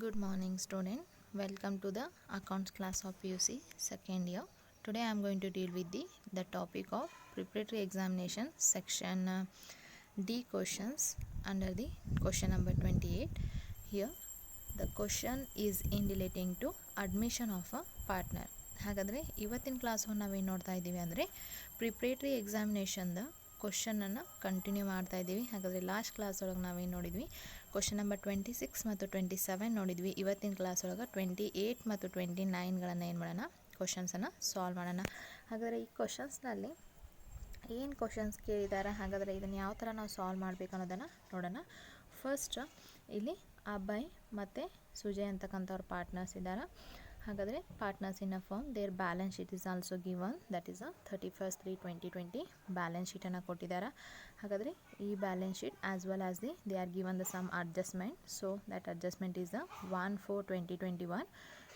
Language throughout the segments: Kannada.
Good morning student. Welcome to the accounts class of PUC second year. Today I am going to deal with the topic of preparatory examination section D questions under the question number 28. Here the question is in relating to admission of a partner. ಹಾಗಾದರೆ ಇವತ್ತಿನ ಕ್ಲಾಸ್ ನಾವೇನು ನೋಡ್ತಾ ಇದ್ದೀವಿ ಅಂದರೆ ಪ್ರಿಪ್ರೇಟರಿ ಎಕ್ಸಾಮಿನೇಷನ್ದ ಕ್ವಶನನ್ನು ಕಂಟಿನ್ಯೂ ಮಾಡ್ತಾ ಇದ್ದೀವಿ. ಹಾಗಾದರೆ ಲಾಸ್ಟ್ ಕ್ಲಾಸ್ ಒಳಗೆ ನಾವೇನು ನೋಡಿದ್ವಿ, ಕ್ವಶನ್ ನಂಬರ್ 26 ಮತ್ತು 27 ನೋಡಿದ್ವಿ. ಇವತ್ತಿನ ಕ್ಲಾಸ್ ಒಳಗೆ 28 ಮತ್ತು 29ಗಳನ್ನು ಏನು ಮಾಡೋಣ, ಕ್ವಶನ್ಸನ್ನು ಸಾಲ್ವ್ ಮಾಡೋಣ. ಹಾಗಾದರೆ ಈ ಕ್ವಶನ್ಸ್ನಲ್ಲಿ ಏನು ಕ್ವಶನ್ಸ್ ಕೇಳಿದ್ದಾರೆ, ಹಾಗಾದರೆ ಇದನ್ನು ಯಾವ ಥರ ನಾವು ಸಾಲ್ವ್ ಮಾಡಬೇಕು ಅನ್ನೋದನ್ನು ನೋಡೋಣ. ಫಸ್ಟ್ ಇಲ್ಲಿ ಅಭಯ್ ಮತ್ತು ಸುಜಯ್ ಅಂತಕ್ಕಂಥವ್ರು ಪಾರ್ಟ್ನರ್ಸ್ ಇದ್ದಾರೆ. ಹಾಗಾದರೆ partners in a firm, their balance sheet is also given, that is 31/3/2020 balance ಶೀಟನ್ನು ಕೊಟ್ಟಿದ್ದಾರೆ. ಹಾಗಾದರೆ ಈ balance sheet as well as they are given the some adjustment. So that adjustment is 1/4/2021.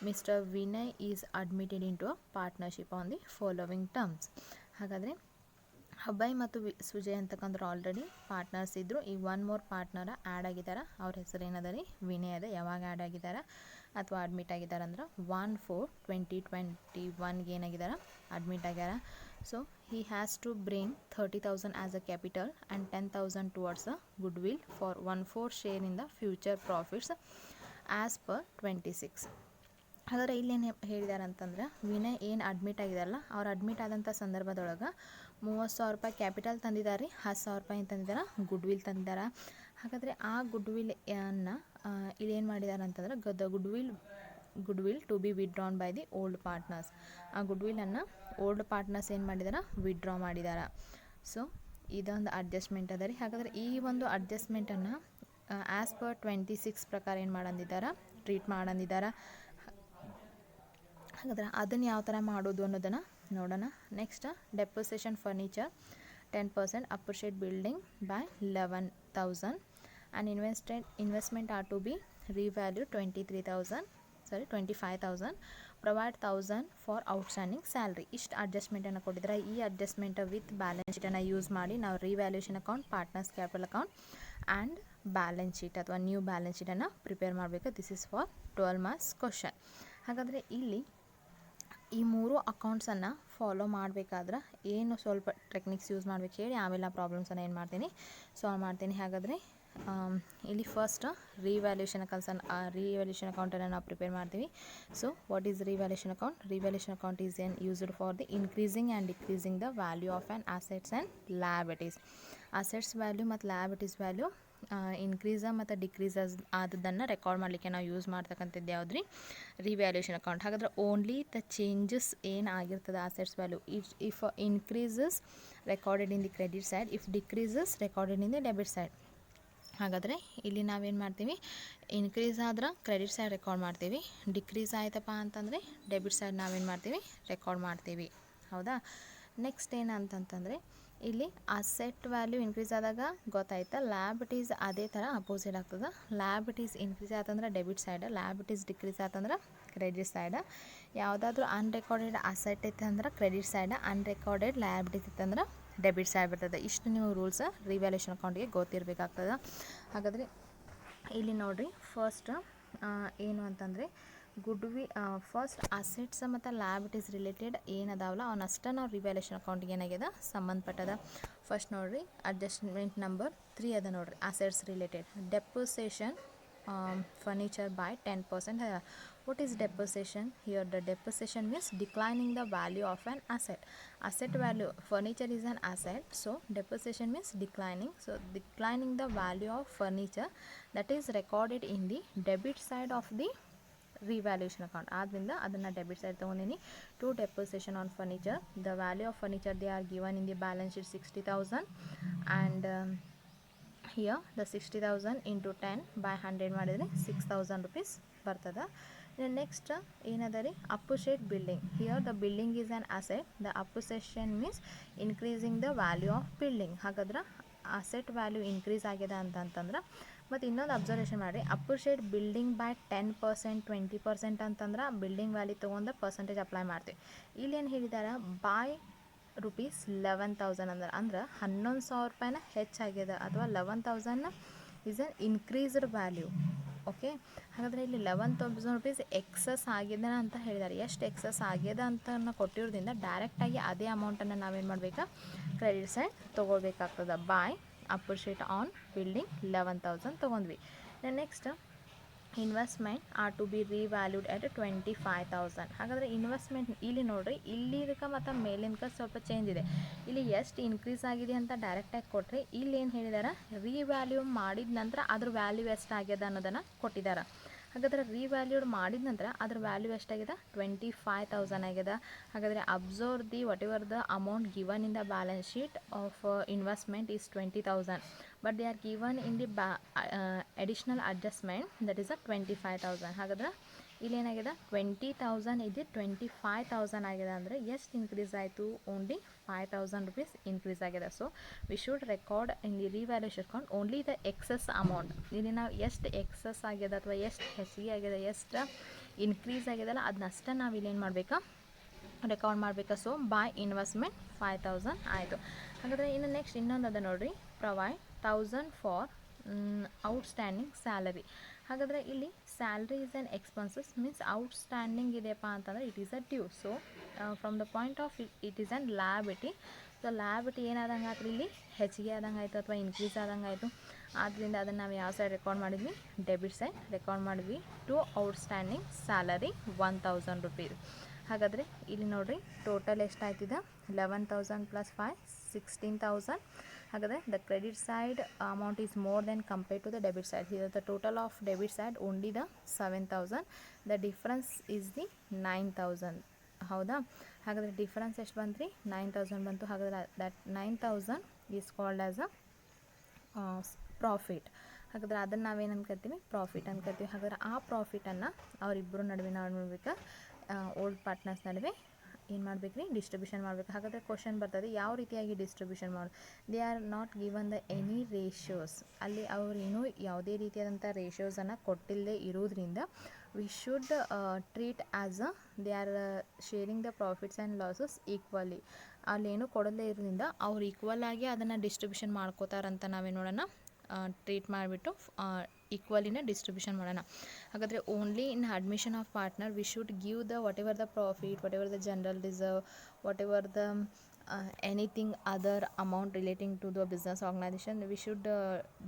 Mister Vinay is admitted into a partnership on the following terms. ಹಾಗಾದರೆ ಅಭಯ್ ಮತ್ತು ಸುಜಯ್ ಅಂತಕ್ಕಂದ್ರೆ ಆಲ್ರೆಡಿ ಪಾರ್ಟ್ನರ್ಸ್ ಇದ್ದರು. ಈ ಒನ್ ಮೋರ್ ಪಾರ್ಟ್ನರ ಆ್ಯಡ್ ಆಗಿದ್ದಾರೆ. ಅವ್ರ ಹೆಸರು ಏನದ ರೀ, ವಿನಯ್ ಅದ. ಯಾವಾಗ ಆ್ಯಡ್ ಆಗಿದ್ದಾರೆ ಅಥವಾ ಅಡ್ಮಿಟ್ ಆಗಿದ್ದಾರೆ ಅಂದ್ರೆ 1/4/2021 ಏನಾಗಿದ್ದಾರೆ, ಅಡ್ಮಿಟ್ ಆಗ್ಯಾರ. So he has to bring 30,000 as a capital and 10,000 towards a goodwill for 1/4 share in the future profits as per 26. ಹಾಗಾದರೆ ಇಲ್ಲೇನು ಹೇಳಿದ್ದಾರೆ ಅಂತಂದ್ರೆ, ವಿನಯ್ ಏನು ಅಡ್ಮಿಟ್ ಆಗಿದಾರಲ್ಲ, ಅವ್ರು ಅಡ್ಮಿಟ್ ಆದಂಥ ಸಂದರ್ಭದೊಳಗೆ 30,000 ರೂಪಾಯಿ ಕ್ಯಾಪಿಟಲ್ ತಂದಿದ್ದಾರೆ, 10,000 ರೂಪಾಯಿ ತಂದಿದ್ದಾರೆ ಗುಡ್ವಿಲ್ ತಂದಿದ್ದಾರೆ. ಹಾಗಾದರೆ ಆ ಗುಡ್ವಿಲ್ ಅನ್ನು ಇಲ್ಲೇನು ಮಾಡಿದ್ದಾರೆ ಅಂತಂದ್ರೆ, the goodwill to be withdrawn by the old partners. ಆ ಗುಡ್ವಿಲನ್ನು ಓಲ್ಡ್ ಪಾರ್ಟ್ನರ್ಸ್ ಏನು ಮಾಡಿದಾರೆ, ವಿಡ್ರಾ ಮಾಡಿದ್ದಾರೆ. ಸೊ ಇದೊಂದು ಅಡ್ಜಸ್ಟ್ಮೆಂಟ್ ಅದ ರೀ. ಹಾಗಾದರೆ ಈ ಒಂದು ಅಡ್ಜಸ್ಟ್ಮೆಂಟನ್ನು ಆ್ಯಸ್ ಪರ್ 26 ಪ್ರಕಾರ ಏನು ಮಾಡಂದಿದ್ದಾರೆ, ಟ್ರೀಟ್ ಮಾಡಂದಿದ್ದಾರೆ. ಹಾಗಾದ್ರೆ ಅದನ್ನು ಯಾವ ಥರ ಮಾಡೋದು ಅನ್ನೋದನ್ನು ನೋಡೋಣ. Next, depreciation furniture 10%, appreciate building by 11,000 and investment are to be revalue 25,000, provide 1,000 for outstanding salary. ಇಷ್ಟು ಅಡ್ಜಸ್ಟ್ಮೆಂಟನ್ನು ಕೊಟ್ಟಿದ್ದಾರೆ. ಈ ಅಡ್ಜಸ್ಟ್ಮೆಂಟ್ ವಿತ್ ಬ್ಯಾಲೆನ್ಸ್ ಶೀಟನ್ನು ಯೂಸ್ ಮಾಡಿ ನಾವು revaluation account, partners capital account and balance sheet ಅಥವಾ ನ್ಯೂ ಬ್ಯಾಲೆನ್ಸ್ ಶೀಟನ್ನು ಪ್ರಿಪೇರ್ ಮಾಡಬೇಕು. This is for 12 marks question. ಹಾಗಾದರೆ ಇಲ್ಲಿ ಈ ಮೂರು ಅಕೌಂಟ್ಸನ್ನು ಫಾಲೋ ಮಾಡಬೇಕಾದ್ರೆ ಏನು ಸ್ವಲ್ಪ ಟೆಕ್ನಿಕ್ಸ್ ಯೂಸ್ ಮಾಡಬೇಕು ಹೇಳಿ ಆಮೇಲೆ ಆ ಪ್ರಾಬ್ಲಮ್ಸನ್ನು ಏನು ಮಾಡ್ತೀನಿ, ಸಾಲ್ವ್ ಮಾಡ್ತೀನಿ. ಹಾಗಾದರೆ ಇಲ್ಲಿ ಫಸ್ಟ್ ರಿವ್ಯಾಲ್ಯೂಷನ್ ಅಕೌಂಟನ್ನು ನಾವು ಪ್ರಿಪೇರ್ ಮಾಡ್ತೀವಿ. So what is revaluation account? Revaluation account is used for the increasing and decreasing the value of an assets and liabilities. Assets value ಮತ್ತು ಲಯಬಿಲಿಟೀಸ್ ವ್ಯಾಲ್ಯೂ ಇನ್ಕ್ರೀಸ ಮತ್ತು ಡಿಕ್ರೀಸ್ ಆದದ್ದನ್ನು ರೆಕಾರ್ಡ್ ಮಾಡಲಿಕ್ಕೆ ನಾವು ಯೂಸ್ ಮಾಡ್ತಕ್ಕಂಥದ್ದು ಯಾವ್ದು ರೀ, ರಿವ್ಯಾಲ್ಯೂಷನ್ ಅಕೌಂಟ್. ಹಾಗಾದರೆ ಓನ್ಲಿ ದ ಚೇಂಜಸ್ ಏನು ಆಗಿರ್ತದೆ assets value, if increases recorded in the credit side, if decreases recorded in the debit side. ಹಾಗಾದರೆ ಇಲ್ಲಿ ನಾವೇನು ಮಾಡ್ತೀವಿ, ಇನ್ಕ್ರೀಸ್ ಆದ್ರೆ ಕ್ರೆಡಿಟ್ ಸೈಡ್ ರೆಕಾರ್ಡ್ ಮಾಡ್ತೀವಿ, ಡಿಕ್ರೀಸ್ ಆಯ್ತಪ್ಪ ಅಂತಂದರೆ ಡೆಬಿಟ್ ಸೈಡ್ ನಾವೇನು ಮಾಡ್ತೀವಿ, ರೆಕಾರ್ಡ್ ಮಾಡ್ತೀವಿ. ಹೌದಾ. ನೆಕ್ಸ್ಟ್ ಏನಂತಂತಂದರೆ, ಇಲ್ಲಿ ಅಸೆಟ್ ವ್ಯಾಲ್ಯೂ ಇನ್ಕ್ರೀಸ್ ಆದಾಗ ಗೊತ್ತಾಯ್ತಾ, ಲಯಬಿಲಿಟೀಸ್ ಅದೇ ಥರ ಅಪೋಸಿಟ್ ಆಗ್ತದೆ. ಲಯಬಿಲಿಟೀಸ್ ಇನ್ಕ್ರೀಸ್ ಆಯ್ತಂದ್ರೆ ಡೆಬಿಟ್ ಸೈಡ್, ಲಯಬಿಲಿಟೀಸ್ ಡಿಕ್ರೀಸ್ ಆಯ್ತಂದ್ರೆ ಕ್ರೆಡಿಟ್ ಸೈಡ್. ಯಾವುದಾದ್ರೂ ಅನ್ರೆಕಾರ್ಡೆಡ್ ಅಸೆಟ್ ಇತ್ತಂದ್ರೆ ಕ್ರೆಡಿಟ್ ಸೈಡ್, ಅನ್ರೆಕಾರ್ಡೆಡ್ ಲಯಬಿಲಿಟೀಸ್ ಇತ್ತಂದ್ರೆ ಡೆಬಿಟ್ ಸೈಡ್ ಬರ್ತದೆ. ಇಷ್ಟು ನೀವು ರೂಲ್ಸ್ ರಿವ್ಯಾಲ್ಯೂಷನ್ ಅಕೌಂಟಿಗೆ ಗೊತ್ತಿರಬೇಕಾಗ್ತದೆ. ಹಾಗಾದರೆ ಇಲ್ಲಿ ನೋಡಿರಿ, ಫಸ್ಟ್ ಏನು ಅಂತಂದರೆ ಫಸ್ಟ್ ಅಸೆಟ್ಸ್ ಮತ್ತು ಲಯಬಿಲಿಟೀಸ್ ರಿಲೇಟೆಡ್ ಏನದಾವಲ್ಲ ಅವನ್ನಷ್ಟೇ ನಾವು ರಿವ್ಯಾಲ್ಯೂಷನ್ ಅಕೌಂಟಿಗೆ ಏನಾಗ್ಯದ ಸಂಬಂಧಪಟ್ಟದ. ಫಸ್ಟ್ ನೋಡಿರಿ, ಅಡ್ಜಸ್ಟ್ಮೆಂಟ್ ನಂಬರ್ 3 ಅದ ನೋಡಿರಿ, assets related. Deposition furniture by 10%. What is depreciation? Here the depreciation means declining the value of an asset. Asset value, furniture is an asset, so depreciation means declining. So declining the value of furniture, that is recorded in the debit side of the revaluation account. ಆದ್ದರಿಂದ ಅದನ್ನು ಡೆಬಿಟ್ ಸೈಡ್ ತೊಗೊಂಡಿನಿ. To depreciation on furniture, the value of furniture they are given in the balance sheet 60,000 and here the 60,000 into 10 by 100 ಮಾಡಿದರೆ 6,000 rupees ಬರ್ತದೆ. ನೆಕ್ಸ್ಟ್ ಏನದ ರೀ, appreciate building. Here the building is an asset, the appreciation means increasing the value of building. ಹಾಗಾದ್ರೆ ಅಸೆಟ್ ವ್ಯಾಲ್ಯೂ ಇನ್ಕ್ರೀಸ್ ಆಗಿದೆ ಅಂತಂದ್ರೆ, ಮತ್ತು ಇನ್ನೊಂದು ಅಬ್ಸರ್ವೇಷನ್ ಮಾಡಿರಿ, ಅಪ್ರಿಷಿಯೇಟ್ ಬಿಲ್ಡಿಂಗ್ ಬೈ 10%, 20% ಅಂತಂದ್ರೆ ಬಿಲ್ಡಿಂಗ್ ವ್ಯಾಲ್ಯೂ ತೊಗೊಂಡು ಪರ್ಸೆಂಟೇಜ್ ಅಪ್ಲೈ ಮಾಡ್ತೀವಿ. ಇಲ್ಲೇನು ಹೇಳಿದ್ದಾರೆ, ಬೈ ₹11,000 ಅಂದ್ರೆ 11,000 ರೂಪಾಯಿನ ಹೆಚ್ಚಾಗ್ಯದ, ಅಥವಾ 11,000 is an increased value. Okay. ಹಾಗಾದರೆ ಇಲ್ಲಿ 11,000 ರೂಪೀಸ್ ಎಕ್ಸಸ್ ಆಗಿದೆ ಅಂತ ಹೇಳಿದ್ದಾರೆ. ಎಷ್ಟು ಎಕ್ಸಸ್ ಆಗಿದೆ ಅಂತ ಕೊಟ್ಟಿರೋದ್ರಿಂದ ಡೈರೆಕ್ಟಾಗಿ ಅದೇ ಅಮೌಂಟನ್ನು ನಾವೇನು ಮಾಡಬೇಕಾ, ಕ್ರೆಡಿಟ್ ಸೈಡ್ ತೊಗೊಳ್ಬೇಕಾಗ್ತದೆ. ಬಾಯ್ ಅಪ್ರಿಷಿಯೇಟ್ ಆನ್ ಬಿಲ್ಡಿಂಗ್ 11,000 ತೊಗೊಂಡ್ವಿ. Next investment are to be revalued at 25,000. ಹಾಗಾದರೆ ಇನ್ವೆಸ್ಟ್ಮೆಂಟ್ ಇಲ್ಲಿ ನೋಡಿರಿ, ಇಲ್ಲಿದಕ್ಕೆ ಮತ್ತು ಮೇಲಿನಕ ಸ್ವಲ್ಪ ಚೇಂಜ್ ಇದೆ. ಇಲ್ಲಿ ಎಷ್ಟು ಇನ್ಕ್ರೀಸ್ ಆಗಿದೆ ಅಂತ ಡೈರೆಕ್ಟಾಗಿ ಕೊಟ್ಟರೆ, ಇಲ್ಲಿ ಏನು ಹೇಳಿದಾರೆ, ರಿವ್ಯಾಲ್ಯೂ ಮಾಡಿದ ನಂತರ ಅದ್ರ ವ್ಯಾಲ್ಯೂ ಎಷ್ಟು ಆಗ್ಯದ ಅನ್ನೋದನ್ನು ಕೊಟ್ಟಿದ್ದಾರೆ. ಹಾಗಾದರೆ ರಿವ್ಯಾಲ್ಯೂಡ್ ಮಾಡಿದ ನಂತರ ಅದ್ರ ವ್ಯಾಲ್ಯೂ ಎಷ್ಟಾಗಿದೆ, 25,000 ಆಗ್ಯದ. ಹಾಗಾದರೆ observe the what ever the amount given in the balance sheet of investment is 20,000, but they are given in the additional adjustment that is 25,000. ಹಾಗಾದ್ರೆ ಇಲ್ಲಿ ಏನಾಗಿದೆ, 20,000 ಇದೆ 25,000 ಆಗಿದೆ. ಅಂದರೆ ಎಷ್ಟು ಇನ್ಕ್ರೀಸ್ ಆಯಿತು, ಓನ್ಲಿ 5,000 ರೂಪೀಸ್ ಇನ್ಕ್ರೀಸ್ ಆಗಿದೆ. So we should record in the revaluation account only the excess amount. ಇಲ್ಲಿ ನಾವು ಎಷ್ಟು ಎಕ್ಸಸ್ ಆಗಿದೆ ಅಥವಾ ಎಷ್ಟು ಹೆಚ್ಚಿಗೆ ಆಗಿದೆ, ಎಷ್ಟು ಇನ್ಕ್ರೀಸ್ ಆಗಿದೆಲ್ಲ ಅದನ್ನಷ್ಟೇ ನಾವು ಇಲ್ಲಿ ಏನು ಮಾಡಬೇಕಾ, ರೆಕಾರ್ಡ್ ಮಾಡಬೇಕಾ. ಸೊ ಬೈ ಇನ್ವೆಸ್ಟ್ಮೆಂಟ್ 5,000 ಆಯಿತು. ಹಾಗಾದರೆ ಇನ್ನು ನೆಕ್ಸ್ಟ್ ಇನ್ನೊಂದು ಅದ ನೋಡಿರಿ, ಪ್ರೊವೈಡ್ 1,000 ಫಾರ್ ಔಟ್ಸ್ಟ್ಯಾಂಡಿಂಗ್ ಸ್ಯಾಲರಿ. ಹಾಗಾದರೆ ಇಲ್ಲಿ salary is an expenses means outstanding ಇದೆಯಪ್ಪ ಅಂತಂದರೆ it is a due. So from the point of it is an liability. So liability ಏನಾದಂಗೆ ಆಯ್ತು, ಇಲ್ಲಿ ಹೆಚ್ಚಿಗೆ ಆದಂಗೆ ಆಯಿತು ಅಥವಾ ಇನ್ಕ್ರೀಸ್ ಆದಂಗೆ ಆಯಿತು. ಆದ್ದರಿಂದ ಅದನ್ನು ನಾವು ಯಾವ ಸೈಡ್ ರೆಕಾರ್ಡ್ ಮಾಡಿದ್ವಿ, ಡೆಬಿಟ್ ಸೈಡ್ ರೆಕಾರ್ಡ್ ಮಾಡಿದ್ವಿ. To outstanding salary 1,000 rupees. ಹಾಗಾದರೆ ಇಲ್ಲಿ ನೋಡಿರಿ ಟೋಟಲ್ ಎಷ್ಟಾಯ್ತಿದೆ, 11,000 + 5 16,000. ಹಾಗಾದರೆ the credit side amount is more than compare to the debit side. Here the total of debit side only the 7,000. The difference is the 9,000. ಹೌದಾ. ಹಾಗಾದರೆ ಡಿಫ್ರೆನ್ಸ್ ಎಷ್ಟು ಬಂತು ರೀ, 9,000 ಬಂತು. ಹಾಗಾದರೆ that 9,000 is called as a profit. ಹಾಗಾದರೆ ಅದನ್ನು ನಾವೇನು ಅನ್ಕೊತೀವಿ, ಪ್ರಾಫಿಟ್ ಅನ್ಕೊತೀವಿ. ಹಾಗಾದರೆ ಆ ಪ್ರಾಫಿಟನ್ನು ಅವರಿಬ್ಬರು ನಡುವೆ ನಾವು ಮಾಡಬೇಕಾ, ಓಲ್ಡ್ ಪಾರ್ಟ್ನರ್ಸ್ ನಡುವೆ ಏನು ಮಾಡಬೇಕು ರೀ, ಡಿಸ್ಟ್ರಿಬ್ಯೂಷನ್ ಮಾಡಬೇಕು. ಹಾಗಾದರೆ ಕ್ವಶನ್ ಬರ್ತದೆ, ಯಾವ ರೀತಿಯಾಗಿ ಡಿಸ್ಟ್ರಿಬ್ಯೂಷನ್ ಮಾಡೋದು. They are not given the any ratios. ಅಲ್ಲಿ ಅವರೇನು ಯಾವುದೇ ರೀತಿಯಾದಂಥ ರೇಷಿಯೋಸನ್ನು ಕೊಟ್ಟಿಲ್ಲದೆ ಇರೋದ್ರಿಂದ we should treat as a they are sharing the profits and losses equally. ಅಲ್ಲೇನು ಕೊಡದೇ ಇರೋದ್ರಿಂದ ಅವ್ರು ಈಕ್ವಲ್ ಆಗಿ ಅದನ್ನು ಡಿಸ್ಟ್ರಿಬ್ಯೂಷನ್ ಮಾಡ್ಕೋತಾರಂತ ನಾವೇನು ನೋಡೋಣ, ಟ್ರೀಟ್ ಮಾಡಿಬಿಟ್ಟು ಈಕ್ವಲಿನ ಡಿಸ್ಟ್ರಿಬ್ಯೂಷನ್ ಮಾಡೋಣ. ಹಾಗಾದರೆ only in admission of partner we should give the whatever the profit, whatever the general reserve, whatever the anything other amount relating to the business organisation we should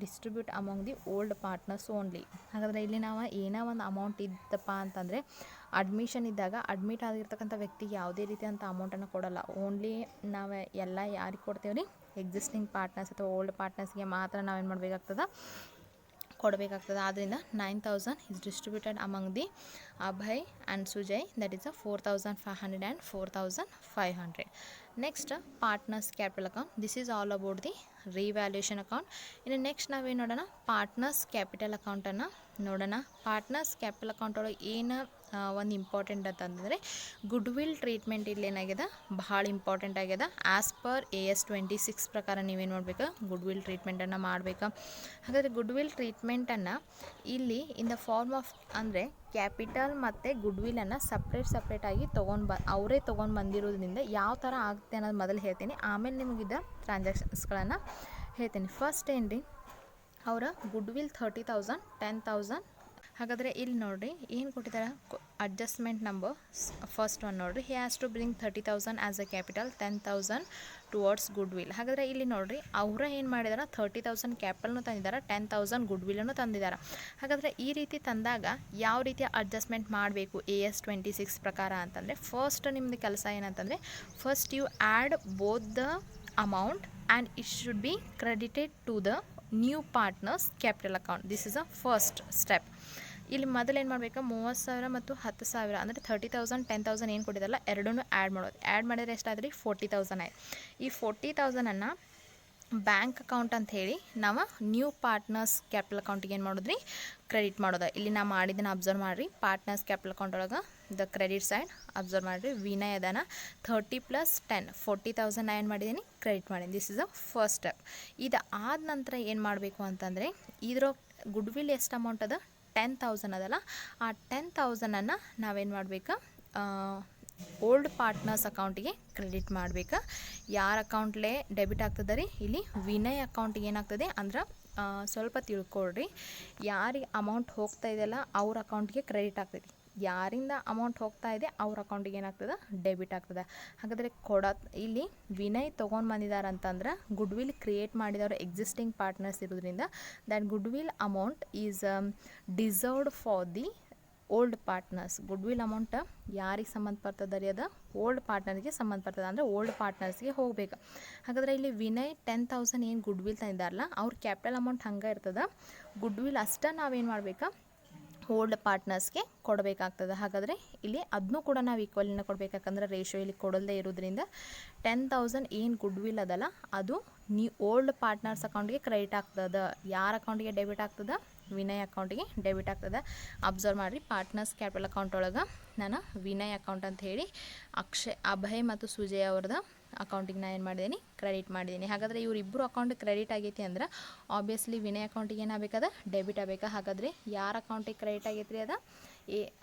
distribute among the old partners only. ಹಾಗಾದರೆ ಇಲ್ಲಿ ನಾವು ಏನೋ ಒಂದು ಅಮೌಂಟ್ ಇದ್ದಪ್ಪ ಅಂತಂದರೆ, ಅಡ್ಮಿಷನ್ ಇದ್ದಾಗ ಅಡ್ಮಿಟ್ ಆಗಿರ್ತಕ್ಕಂಥ ವ್ಯಕ್ತಿಗೆ ಯಾವುದೇ ರೀತಿಯಂಥ ಅಮೌಂಟನ್ನು ಕೊಡೋಲ್ಲ. ಓನ್ಲಿ ನಾವು ಎಲ್ಲ ಯಾರಿಗೆ ಕೊಡ್ತೇವೆ ರೀ, ಎಕ್ಸಿಸ್ಟಿಂಗ್ ಪಾರ್ಟ್ನರ್ಸ್ ಅಥವಾ ಓಲ್ಡ್ ಪಾರ್ಟ್ನರ್ಸ್ಗೆ ಮಾತ್ರ ನಾವೇನು ಮಾಡಬೇಕಾಗ್ತದೆ, ಕೊಡಬೇಕಾಗ್ತದೆ. ಆದ್ದರಿಂದ 9,000 is distributed among the Abhay and Sujay, that is a 4,500 and 4,500. Next partners capital account. This is all about the revaluation account. ಇನ್ನು ನೆಕ್ಸ್ಟ್ ನಾವೇನು ನೋಡೋಣ, ಪಾರ್ಟ್ನರ್ಸ್ ಕ್ಯಾಪಿಟಲ್ ಅಕೌಂಟನ್ನು ನೋಡೋಣ. ಪಾರ್ಟ್ನರ್ಸ್ ಕ್ಯಾಪಿಟಲ್ ಅಕೌಂಟ್ ಒಳಗೆ ಏನು ಒಂದು ಇಂಪಾರ್ಟೆಂಟ್ ಅಂತಂದರೆ, ಗುಡ್ ವಿಲ್ ಟ್ರೀಟ್ಮೆಂಟ್ ಇಲ್ಲಿ ಏನಾಗಿದೆ, ಭಾಳ ಇಂಪಾರ್ಟೆಂಟ್ ಆಗ್ಯದ. ಆ್ಯಸ್ ಪರ್ AS 26 ಪ್ರಕಾರ ನೀವೇನು ಮಾಡಬೇಕಾ, ಗುಡ್ ವಿಲ್ ಟ್ರೀಟ್ಮೆಂಟನ್ನು ಮಾಡಬೇಕಾ. ಹಾಗಾದರೆ ಗುಡ್ ವಿಲ್ ಟ್ರೀಟ್ಮೆಂಟನ್ನು ಇಲ್ಲಿ ಇನ್ ದ ಫಾರ್ಮ್ ಆಫ್ ಅಂದರೆ ಕ್ಯಾಪಿಟಲ್ ಮತ್ತು ಗುಡ್ ವಿಲನ್ನು ಸಪ್ರೇಟಾಗಿ ಅವರೇ ತೊಗೊಂಡು ಬಂದಿರೋದ್ರಿಂದ ಯಾವ ಥರ ಆಗುತ್ತೆ ಅನ್ನೋದು ಮೊದಲು ಹೇಳ್ತೀನಿ, ಆಮೇಲೆ ನಿಮಗಿದ್ದ ಟ್ರಾನ್ಸಾಕ್ಷನ್ಸ್ಗಳನ್ನು ಹೇಳ್ತೀನಿ. ಫಸ್ಟ್ ಏನು ರೀ, ಅವರ ಗುಡ್ ವಿಲ್ 30,000 10,000. ಹಾಗಾದರೆ ಇಲ್ಲಿ ನೋಡಿರಿ ಏನು ಕೊಟ್ಟಿದ್ದಾರೆ, ಅಡ್ಜಸ್ಟ್ಮೆಂಟ್ ನಂಬರ್ ಫಸ್ಟ್ ಒನ್ ನೋಡಿರಿ, he has to bring 30,000 as a capital, 10,000 towards goodwill. ಹಾಗಾದರೆ ಇಲ್ಲಿ ನೋಡಿರಿ ಅವರ ಏನು ಮಾಡಿದಾರೆ, 30,000 ಕ್ಯಾಪಿಟಲ್ನು ತಂದಿದ್ದಾರೆ, 10,000 ಗುಡ್ ವಿಲ್ಲನ್ನು ತಂದಿದ್ದಾರೆ. ಹಾಗಾದರೆ ಈ ರೀತಿ ತಂದಾಗ ಯಾವ ರೀತಿಯ ಅಡ್ಜಸ್ಟ್ಮೆಂಟ್ ಮಾಡಬೇಕು AS 26 ಪ್ರಕಾರ ಅಂತಂದರೆ, ಫಸ್ಟ್ ನಿಮ್ಮದು ಕೆಲಸ ಏನಂತಂದರೆ, first you add both the amount and it should be credited to the new partners capital account. This is a first step. ಇಲ್ಲಿ ಮೊದಲು ಏನು ಮಾಡಬೇಕು, 30,000 ಮತ್ತು 10,000 ಅಂದರೆ 30,000 10,000 ಏನು ಕೊಟ್ಟಿದ್ದಲ್ಲ ಎರಡೂ ಆ್ಯಡ್ ಮಾಡೋದು. ಆ್ಯಡ್ ಮಾಡಿದರೆ ಎಷ್ಟಾದ್ರಿ, 40,000 ಆಯ್ತು. ಈ 40,000ಅನ್ನು ಬ್ಯಾಂಕ್ ಅಕೌಂಟ್ ಅಂತ ಹೇಳಿ ನಾವು ನ್ಯೂ ಪಾರ್ಟ್ನರ್ಸ್ ಕ್ಯಾಪಿಟಲ್ ಅಕೌಂಟಿಗೆ ಏನು ಮಾಡೋದ್ರಿ, ಕ್ರೆಡಿಟ್ ಮಾಡೋದು. ಇಲ್ಲಿ ನಾವು ಮಾಡಿದ್ದನ್ನು ಅಬ್ಸರ್ವ್ ಮಾಡಿರಿ, ಪಾರ್ಟ್ನರ್ಸ್ ಕ್ಯಾಪಿಟಲ್ ಅಕೌಂಟ್ ಒಳಗೆ ದ ಕ್ರೆಡಿಟ್ ಸೈಡ್ ಅಬ್ಸರ್ವ್ ಮಾಡಿರಿ, ವಿನಯ್ ಅದನ್ನು 30 + 10 40,000 ಆ್ಯಡ್ ಮಾಡಿದ್ದೀನಿ, ಕ್ರೆಡಿಟ್ ಮಾಡೀನಿ. This is a first step. ಇದು ಆದ ನಂತರ ಏನು ಮಾಡಬೇಕು ಅಂತಂದರೆ, ಇದರ ಗುಡ್ ವಿಲ್ ಎಷ್ಟು ಅಮೌಂಟ್ ಅದ, 10,000 ಅದಲ್ಲ, ಆ 10,000ಅನ್ನು ನಾವೇನು ಮಾಡಬೇಕು, ಓಲ್ಡ್ ಪಾರ್ಟ್ನರ್ಸ್ ಅಕೌಂಟಿಗೆ ಕ್ರೆಡಿಟ್ ಮಾಡಬೇಕಾ. ಯಾರ ಅಕೌಂಟ್ಲೇ ಡೆಬಿಟ್ ಆಗ್ತದೆ ರೀ, ಇಲ್ಲಿ ವಿನಯ್ ಅಕೌಂಟಿಗೆ ಏನಾಗ್ತದೆ ಅಂದ್ರೆ ಸ್ವಲ್ಪ ತಿಳ್ಕೊಳ್ರಿ. ಯಾರಿಗೆ ಅಮೌಂಟ್ ಹೋಗ್ತಾ ಇದೆಯಲ್ಲ ಅವ್ರ ಅಕೌಂಟ್ಗೆ ಕ್ರೆಡಿಟ್ ಆಗ್ತೈತಿ, ಯಾರಿಂದ ಅಮೌಂಟ್ ಹೋಗ್ತಾ ಇದೆ ಅವ್ರ ಅಕೌಂಟಿಗೆ ಏನಾಗ್ತದೆ, ಡೆಬಿಟ್ ಆಗ್ತದೆ. ಹಾಗಾದರೆ ಇಲ್ಲಿ ವಿನಯ್ ತೊಗೊಂಡು ಬಂದಿದ್ದಾರೆ ಅಂತಂದ್ರೆ ಗುಡ್ ವಿಲ್ ಕ್ರಿಯೇಟ್ ಮಾಡಿದವರು ಎಕ್ಸಿಸ್ಟಿಂಗ್ ಪಾರ್ಟ್ನರ್ಸ್ ಇರೋದ್ರಿಂದ that good will amount is deserved for the old partners. Good will amount ಯಾರಿಗೆ ಸಂಬಂಧಪಡ್ತದೆ ರೀ, ಅದು ಓಲ್ಡ್ ಪಾರ್ಟ್ನರ್ಗೆ ಸಂಬಂಧಪಡ್ತದೆ, ಅಂದರೆ ಓಲ್ಡ್ ಪಾರ್ಟ್ನರ್ಸ್ಗೆ ಹೋಗ್ಬೇಕು. ಹಾಗಾದರೆ ಇಲ್ಲಿ ವಿನಯ್ 10,000 ಏನು ಗುಡ್ ವಿಲ್ ತಂದಿದ್ದಾರಲ್ಲ ಅವ್ರ ಕ್ಯಾಪಿಟಲ್ ಅಮೌಂಟ್ ಹಂಗೆ ಇರ್ತದೆ. ಗುಡ್ ವಿಲ್ ಅಷ್ಟೇ ನಾವೇನು ಮಾಡಬೇಕಾ, ಓಲ್ಡ್ ಪಾರ್ಟ್ನರ್ಸ್ಗೆ ಕೊಡಬೇಕಾಗ್ತದೆ. ಹಾಗಾದರೆ ಇಲ್ಲಿ ಅದನ್ನೂ ಕೂಡ ನಾವು ಈಕ್ವಲಿನ ಕೊಡಬೇಕಾಕಂದ್ರೆ ರೇಷೋ ಇಲ್ಲಿ ಕೊಡಲ್ದೇ ಇರೋದ್ರಿಂದ 10,000 ಏನು ಗುಡ್ ವಿಲ್ ಅದಲ್ಲ ಅದು ಓಲ್ಡ್ ಪಾರ್ಟ್ನರ್ಸ್ ಅಕೌಂಟ್ಗೆ ಕ್ರೆಡಿಟ್ ಆಗ್ತದೆ. ಯಾರ ಅಕೌಂಟಿಗೆ ಡೆಬಿಟ್ ಆಗ್ತದೆ, ವಿನಯ್ ಅಕೌಂಟಿಗೆ ಡೆಬಿಟ್ ಆಗ್ತದೆ. ಅಬ್ಸರ್ವ್ ಮಾಡಿರಿ, ಪಾರ್ಟ್ನರ್ಸ್ ಕ್ಯಾಪಿಟಲ್ ಅಕೌಂಟ್ ಒಳಗೆ ನಾನು ವಿನಯ್ ಅಕೌಂಟ್ ಅಂತ ಹೇಳಿ ಅಭಯ್ ಮತ್ತು ಸುಜಯ್ ಅವ್ರದ್ದು ಅಕೌಂಟಿಗೆ ನಾನು ಏನು ಮಾಡಿದ್ದೀನಿ, ಕ್ರೆಡಿಟ್ ಮಾಡಿದ್ದೀನಿ. ಹಾಗಾದರೆ ಇವರಿಬ್ಬರು ಅಕೌಂಟ್ ಕ್ರೆಡಿಟ್ ಆಗೈತಿ ಅಂದ್ರೆ ಆಬ್ವಿಯಸ್ಲಿ ವಿನಯ್ ಅಕೌಂಟಿಗೆ ಏನಾಗಬೇಕದ, ಡೆಬಿಟ್ ಆಗಬೇಕಾ. ಹಾಗಾದರೆ ಯಾರ ಅಕೌಂಟಿಗೆ ಕ್ರೆಡಿಟ್ ಆಗೈತೆ ರೀ, ಅದ